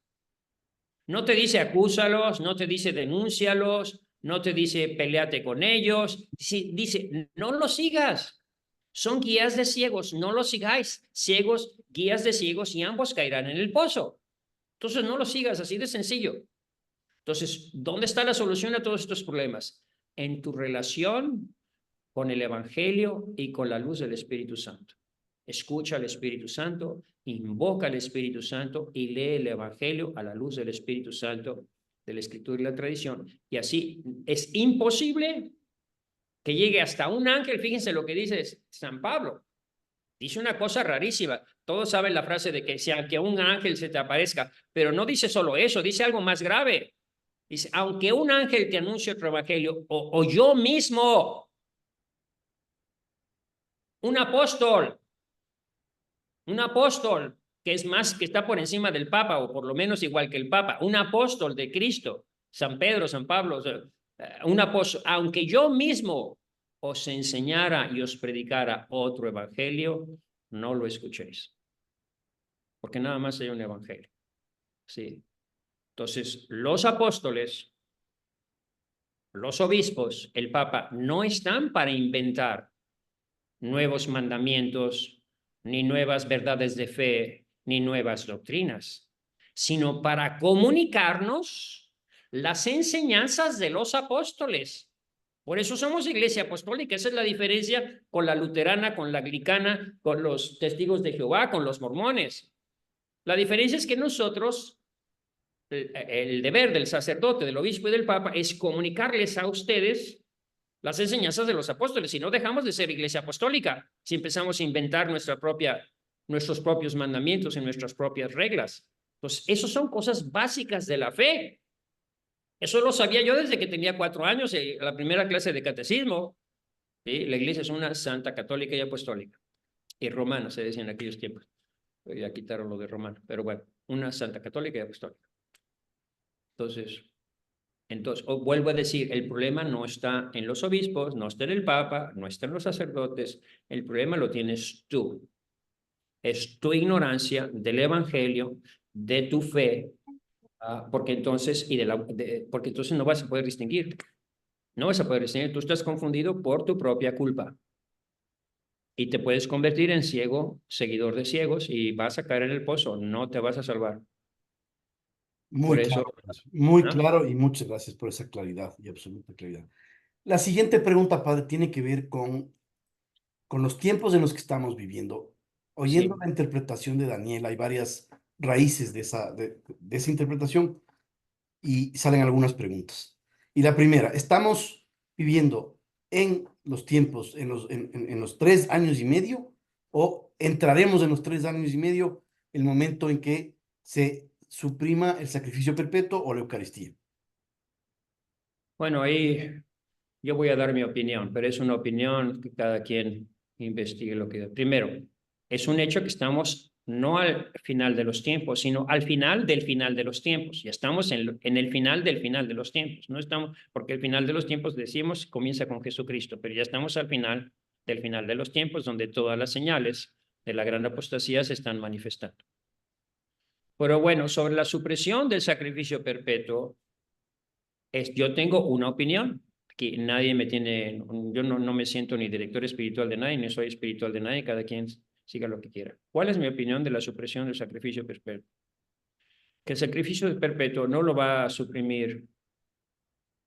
No te dice acúsalos, no te dice denúncialos, no te dice peleate con ellos. Dice, no los sigas. Son guías de ciegos, no los sigáis. Ciegos, guías de ciegos y ambos caerán en el pozo. Entonces no los sigas, así de sencillo. Entonces, ¿dónde está la solución a todos estos problemas? En tu relación con el Evangelio y con la luz del Espíritu Santo. Escucha al Espíritu Santo, invoca al Espíritu Santo y lee el Evangelio a la luz del Espíritu Santo, de la Escritura y la tradición. Y así es imposible que llegue hasta un ángel. Fíjense lo que dice San Pablo. Dice una cosa rarísima. Todos saben la frase de que sea que un ángel se te aparezca, pero no dice solo eso, dice algo más grave. Dice, aunque un ángel te anuncie otro evangelio, o yo mismo, un apóstol, que es más, que está por encima del Papa, o por lo menos igual que el Papa, un apóstol de Cristo, San Pedro, San Pablo, o sea, un apóstol, aunque yo mismo os enseñara y os predicara otro evangelio, no lo escuchéis, porque nada más hay un evangelio. Sí. Entonces, los apóstoles, los obispos, el Papa, no están para inventar nuevos mandamientos, ni nuevas verdades de fe, ni nuevas doctrinas, sino para comunicarnos las enseñanzas de los apóstoles. Por eso somos iglesia apostólica. Esa es la diferencia con la luterana, con la anglicana, con los testigos de Jehová, con los mormones. La diferencia es que nosotros, el deber del sacerdote, del obispo y del papa es comunicarles a ustedes las enseñanzas de los apóstoles. Si no, dejamos de ser iglesia apostólica si empezamos a inventar nuestros propios mandamientos y nuestras propias reglas. Entonces, esas son cosas básicas de la fe. Eso lo sabía yo desde que tenía 4 años, la primera clase de catecismo. ¿Sí? La iglesia es una santa, católica y apostólica. Y romana, se decía en aquellos tiempos. Ya quitaron lo de romana, pero bueno, una santa, católica y apostólica. Entonces, vuelvo a decir, el problema no está en los obispos, no está en el papa, no está en los sacerdotes, el problema lo tienes tú. Es tu ignorancia del evangelio, de tu fe, porque entonces, porque entonces no vas a poder distinguir. No vas a poder distinguir, tú estás confundido por tu propia culpa. Y te puedes convertir en ciego, seguidor de ciegos, y vas a caer en el pozo, no te vas a salvar. Por Muy eso, claro, muy ¿no? claro y muchas gracias por esa claridad y absoluta claridad. La siguiente pregunta, padre, tiene que ver con los tiempos en los que estamos viviendo. Oyendo Sí. la interpretación de Daniel, hay varias raíces de esa interpretación y salen algunas preguntas. Y la primera, ¿estamos viviendo en los tiempos, en los 3 años y medio, o entraremos en los 3 años y medio, el momento en que se suprima el sacrificio perpetuo o la Eucaristía? Bueno, ahí yo voy a dar mi opinión, pero es una opinión que cada quien investigue lo que... Primero, es un hecho que estamos no al final de los tiempos, sino al final de los tiempos. Ya estamos en el final de los tiempos. No estamos, porque el final de los tiempos, decimos, comienza con Jesucristo, pero ya estamos al final de los tiempos, donde todas las señales de la gran apostasía se están manifestando. Pero bueno, sobre la supresión del sacrificio perpetuo, yo tengo una opinión, que nadie me tiene, yo no me siento ni director espiritual de nadie, ni soy espiritual de nadie, cada quien siga lo que quiera. ¿Cuál es mi opinión de la supresión del sacrificio perpetuo? Que el sacrificio perpetuo no lo va a suprimir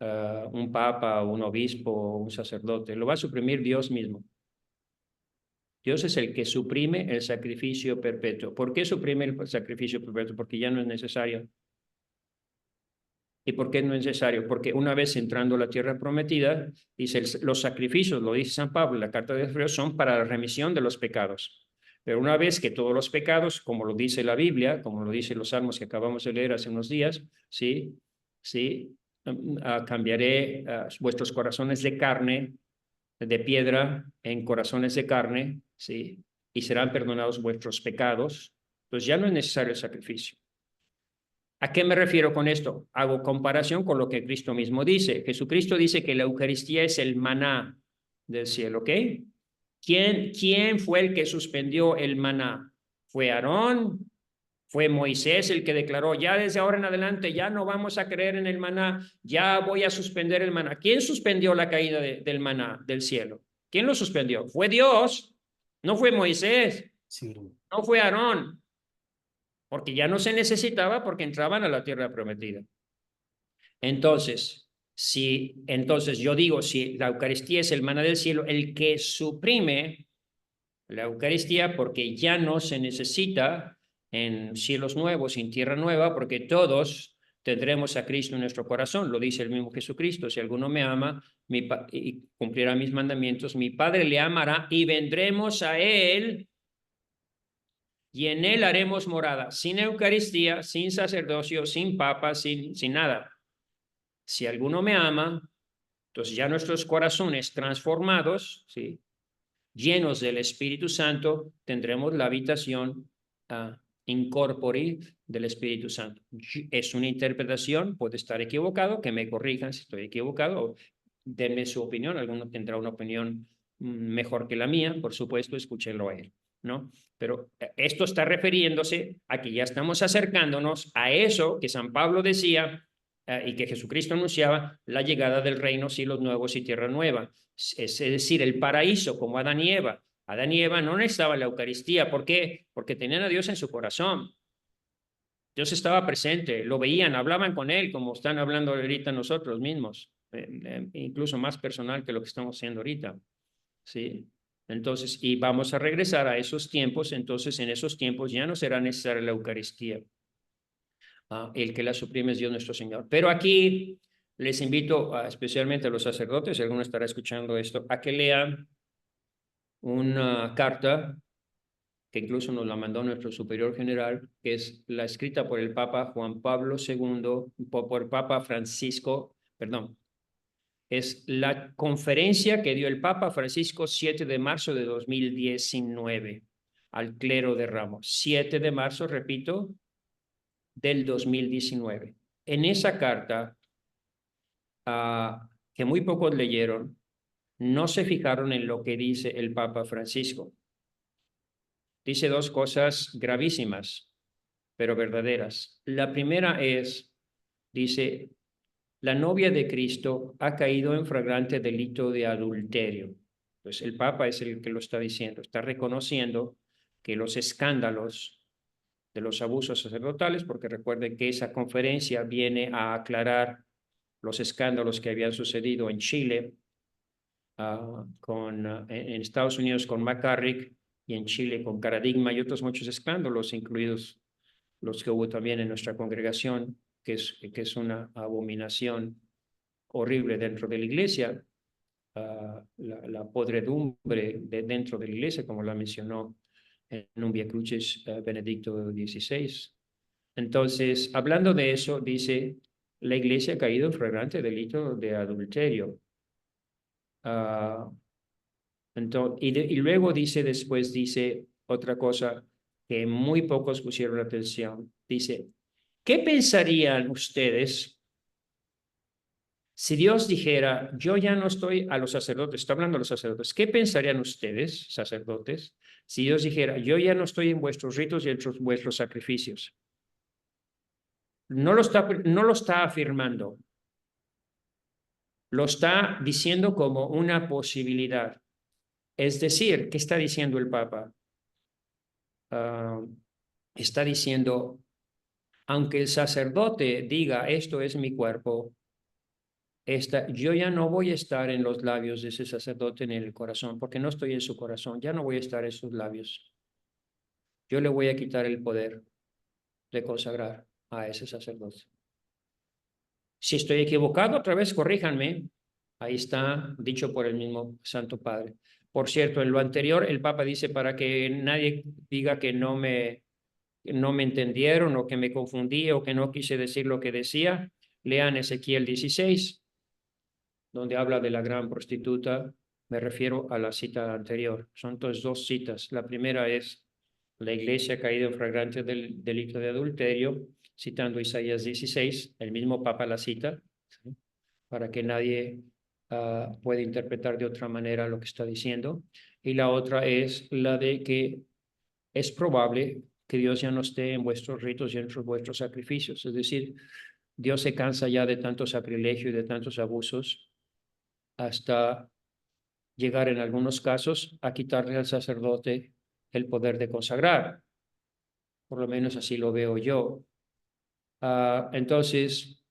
un papa, un obispo, un sacerdote, lo va a suprimir Dios mismo. Dios es el que suprime el sacrificio perpetuo. ¿Por qué suprime el sacrificio perpetuo? Porque ya no es necesario. ¿Y por qué no es necesario? Porque una vez entrando a la tierra prometida, dice, los sacrificios, lo dice San Pablo en la carta de Hebreos, son para la remisión de los pecados. Pero una vez que todos los pecados, como lo dice la Biblia, como lo dicen los salmos que acabamos de leer hace unos días, sí, sí, cambiaré vuestros corazones de carne, de piedra, en corazones de carne, sí, y serán perdonados vuestros pecados. Pues ya no es necesario el sacrificio. ¿A qué me refiero con esto? Hago comparación con lo que Cristo mismo dice. Jesucristo dice que la Eucaristía es el maná del cielo, ¿ok? ¿Quién fue el que suspendió el maná? ¿Fue Aarón? ¿Fue Moisés el que declaró, ya desde ahora en adelante ya no vamos a creer en el maná, ya voy a suspender el maná? ¿Quién suspendió la caída del maná del cielo? ¿Quién lo suspendió? Fue Dios, no fue Moisés, Sí. no fue Aarón, porque ya no se necesitaba porque entraban a la tierra prometida. Entonces yo digo, si la Eucaristía es el maná del cielo, el que suprime la Eucaristía, porque ya no se necesita en cielos nuevos, en tierra nueva, porque todos tendremos a Cristo en nuestro corazón. Lo dice el mismo Jesucristo: si alguno me ama y cumplirá mis mandamientos, mi Padre le amará y vendremos a él y en él haremos morada. Sin Eucaristía, sin sacerdocio, sin papa, sin nada. Si alguno me ama, entonces ya nuestros corazones transformados, ¿sí?, llenos del Espíritu Santo, tendremos la habitación incorpore del Espíritu Santo. Es una interpretación, puede estar equivocado, que me corrijan si estoy equivocado, denme su opinión, alguno tendrá una opinión mejor que la mía, por supuesto, escúchenlo a él, ¿no? Pero esto está refiriéndose a que ya estamos acercándonos a eso que San Pablo decía y que Jesucristo anunciaba, la llegada del reino, cielos nuevos y tierra nueva. Es decir, el paraíso, como Adán y Eva. Adán y Eva no necesitaban la Eucaristía. ¿Por qué? Porque tenían a Dios en su corazón. Dios estaba presente, lo veían, hablaban con Él, como están hablando ahorita nosotros mismos, incluso más personal que lo que estamos haciendo ahorita. ¿Sí? Entonces, y vamos a regresar a esos tiempos. Entonces, en esos tiempos ya no será necesaria la Eucaristía. El que la suprime es Dios nuestro Señor. Pero aquí les invito, especialmente a los sacerdotes, si alguno estará escuchando esto, a que lean una carta que incluso nos la mandó nuestro superior general, que es la escrita por el Papa Juan Pablo II, por el Papa Francisco, perdón, es la conferencia que dio el Papa Francisco 7 de marzo de 2019 al clero de Ramos. 7 de marzo, repito, del 2019. En esa carta, que muy pocos leyeron, no se fijaron en lo que dice el Papa Francisco. Dice dos cosas gravísimas, pero verdaderas. La primera es, dice, la novia de Cristo ha caído en flagrante delito de adulterio. Pues el Papa es el que lo está diciendo, está reconociendo que los escándalos de los abusos sacerdotales, porque recuerden que esa conferencia viene a aclarar los escándalos que habían sucedido en Chile, en Estados Unidos con McCarrick y en Chile con Paradigma y otros muchos escándalos, incluidos los que hubo también en nuestra congregación, que es una abominación horrible dentro de la iglesia, la podredumbre dentro de la iglesia, como la mencionó en un Via Crucis Benedicto XVI. Entonces, hablando de eso, dice, la iglesia ha caído en flagrante delito de adulterio. Y luego dice, después dice otra cosa que muy pocos pusieron atención. Dice, ¿qué pensarían ustedes si Dios dijera, yo ya no estoy a los sacerdotes, está hablando a los sacerdotes, ¿qué pensarían ustedes, sacerdotes, si Dios dijera, yo ya no estoy en vuestros ritos y en vuestros sacrificios? No lo está afirmando, lo está diciendo como una posibilidad. Es decir, ¿qué está diciendo el Papa? Está diciendo, aunque el sacerdote diga, esto es mi cuerpo, yo ya no voy a estar en los labios de ese sacerdote ni en el corazón, porque no estoy en su corazón, ya no voy a estar en sus labios. Yo le voy a quitar el poder de consagrar a ese sacerdote. Si estoy equivocado, otra vez corríjanme. Ahí está dicho por el mismo Santo Padre. Por cierto, en lo anterior, el Papa dice para que nadie diga que no me entendieron o que me confundí o que no quise decir lo que decía, lean Ezequiel 16, donde habla de la gran prostituta. Me refiero a la cita anterior. Son entonces dos citas. La primera es la iglesia ha caído en flagrante del delito de adulterio, citando Isaías 16, el mismo Papa la cita, ¿sí? Para que nadie pueda interpretar de otra manera lo que está diciendo. Y la otra es la de que es probable que Dios ya no esté en vuestros ritos y en vuestros sacrificios. Es decir, Dios se cansa ya de tanto sacrilegio y de tantos abusos hasta llegar en algunos casos a quitarle al sacerdote el poder de consagrar. Por lo menos así lo veo yo. Entonces,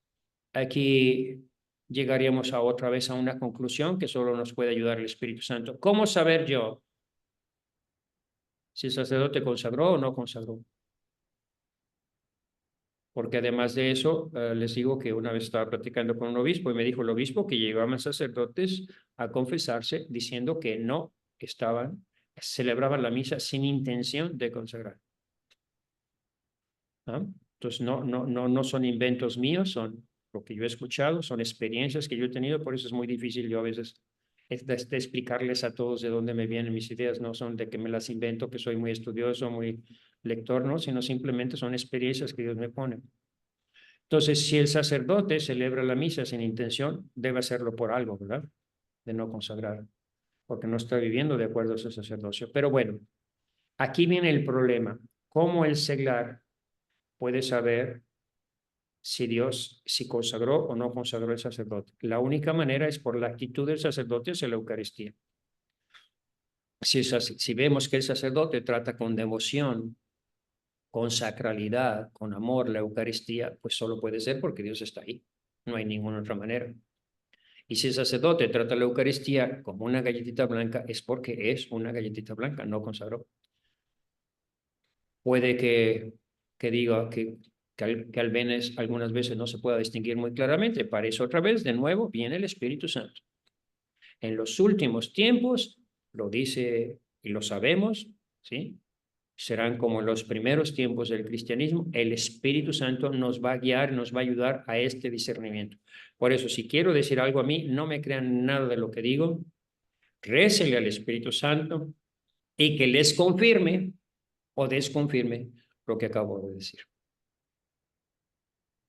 aquí llegaríamos a otra vez a una conclusión que solo nos puede ayudar el Espíritu Santo. ¿Cómo saber yo si el sacerdote consagró o no consagró? Porque además de eso, les digo que una vez estaba platicando con un obispo y me dijo el obispo que llevaban sacerdotes a confesarse diciendo que no celebraban la misa sin intención de consagrar. ¿Ah? Entonces, no son inventos míos, son lo que yo he escuchado, son experiencias que yo he tenido, por eso es muy difícil yo a veces de explicarles a todos de dónde me vienen mis ideas, no son de que me las invento, que soy muy estudioso, muy lector, no, sino simplemente son experiencias que Dios me pone. Entonces, si el sacerdote celebra la misa sin intención, debe hacerlo por algo, ¿verdad? De no consagrar, porque no está viviendo de acuerdo a su sacerdocio. Pero bueno, aquí viene el problema. ¿Cómo el seglar puede saber si consagró o no consagró el sacerdote? La única manera es por la actitud del sacerdote hacia la Eucaristía. Si vemos que el sacerdote trata con devoción, con sacralidad, con amor la Eucaristía, pues solo puede ser porque Dios está ahí. No hay ninguna otra manera. Y si el sacerdote trata la Eucaristía como una galletita blanca, es porque es una galletita blanca, no consagró. Puede que diga que algunas veces no se pueda distinguir muy claramente. Para eso otra vez, de nuevo, viene el Espíritu Santo. En los últimos tiempos, lo dice y lo sabemos, ¿sí? Serán como los primeros tiempos del cristianismo, el Espíritu Santo nos va a guiar, nos va a ayudar a este discernimiento. Por eso, si quiero decir algo a mí, no me crean nada de lo que digo, récenle al Espíritu Santo y que les confirme o desconfirme lo que acabo de decir.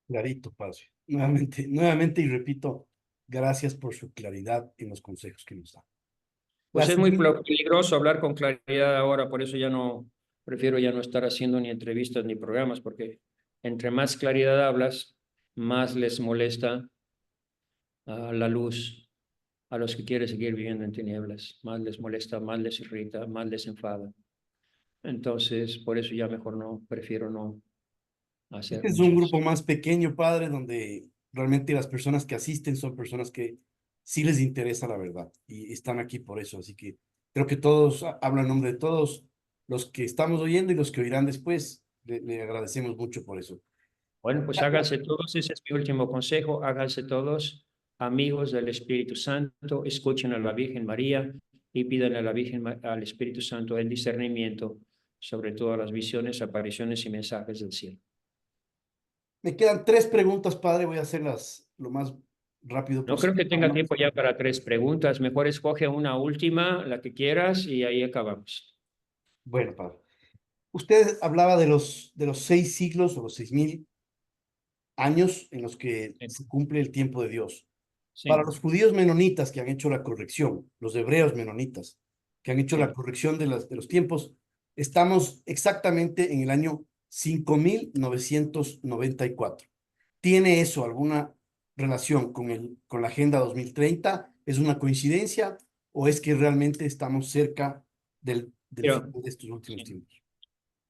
Clarito, padre. Nuevamente y repito, gracias por su claridad en los consejos que nos da. Pues La es muy siguiente, peligroso hablar con claridad ahora, por eso prefiero ya no estar haciendo ni entrevistas ni programas, porque entre más claridad hablas, más les molesta la luz a los que quieren seguir viviendo en tinieblas, más les molesta, más les irrita, más les enfada. Entonces, por eso ya mejor no, prefiero no hacer este es un mucho eso. grupo más pequeño, padre, donde realmente las personas que asisten son personas que sí les interesa la verdad y están aquí por eso. Así que creo que todos, hablan en nombre de todos los que estamos oyendo y los que oirán después. Le agradecemos mucho por eso. Bueno, pues háganse todos, ese es mi último consejo, háganse todos amigos del Espíritu Santo, escuchen a la Virgen María y pidan a la Virgen, al Espíritu Santo el discernimiento sobre todas las visiones, apariciones y mensajes del cielo. Me quedan tres preguntas, padre. Voy a hacerlas lo más rápido No creo posible. que tenga tiempo ya para tres preguntas, mejor escoge una última, la que quieras, y ahí acabamos. Bueno, padre. Usted hablaba de los 6 siglos o los 6000 años en los que Sí. se cumple el tiempo de Dios. Para Sí. los judíos menonitas que han hecho la corrección, los hebreos menonitas que han hecho la Sí. corrección de los tiempos, estamos exactamente en el año 5994. ¿Tiene eso alguna relación con la Agenda 2030? ¿Es una coincidencia o es que realmente estamos cerca del Pero, final de estos últimos sí. tiempos?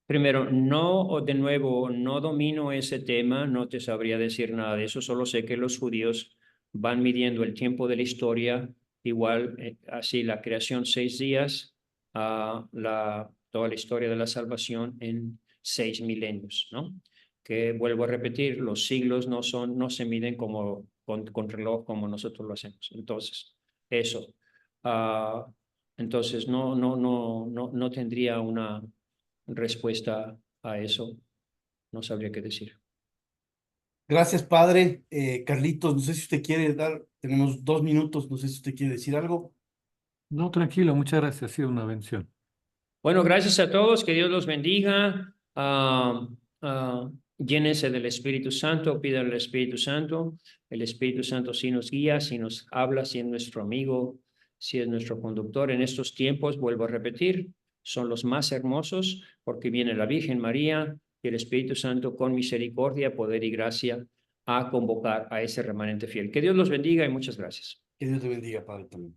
Primero, no, o de nuevo, no domino ese tema, no te sabría decir nada de eso, solo sé que los judíos van midiendo el tiempo de la historia, igual, así la creación 6 días, toda la historia de la salvación en 6 milenios, ¿no? Que vuelvo a repetir, los siglos no se miden como con reloj como nosotros lo hacemos. Entonces, eso. Ah, entonces, no tendría una respuesta a eso, no sabría qué decir. Gracias, padre. Carlitos, no sé si usted quiere dar, tenemos 2 minutos, no sé si usted quiere decir algo. No, tranquilo, muchas gracias, ha sido una bendición. Bueno, gracias a todos, que Dios los bendiga. Llénense del Espíritu Santo, pidan al Espíritu Santo. El Espíritu Santo sí nos guía, sí nos habla, sí es nuestro amigo, sí es nuestro conductor. En estos tiempos, vuelvo a repetir, son los más hermosos porque viene la Virgen María y el Espíritu Santo con misericordia, poder y gracia a convocar a ese remanente fiel. Que Dios los bendiga y muchas gracias. Que Dios te bendiga, padre, también.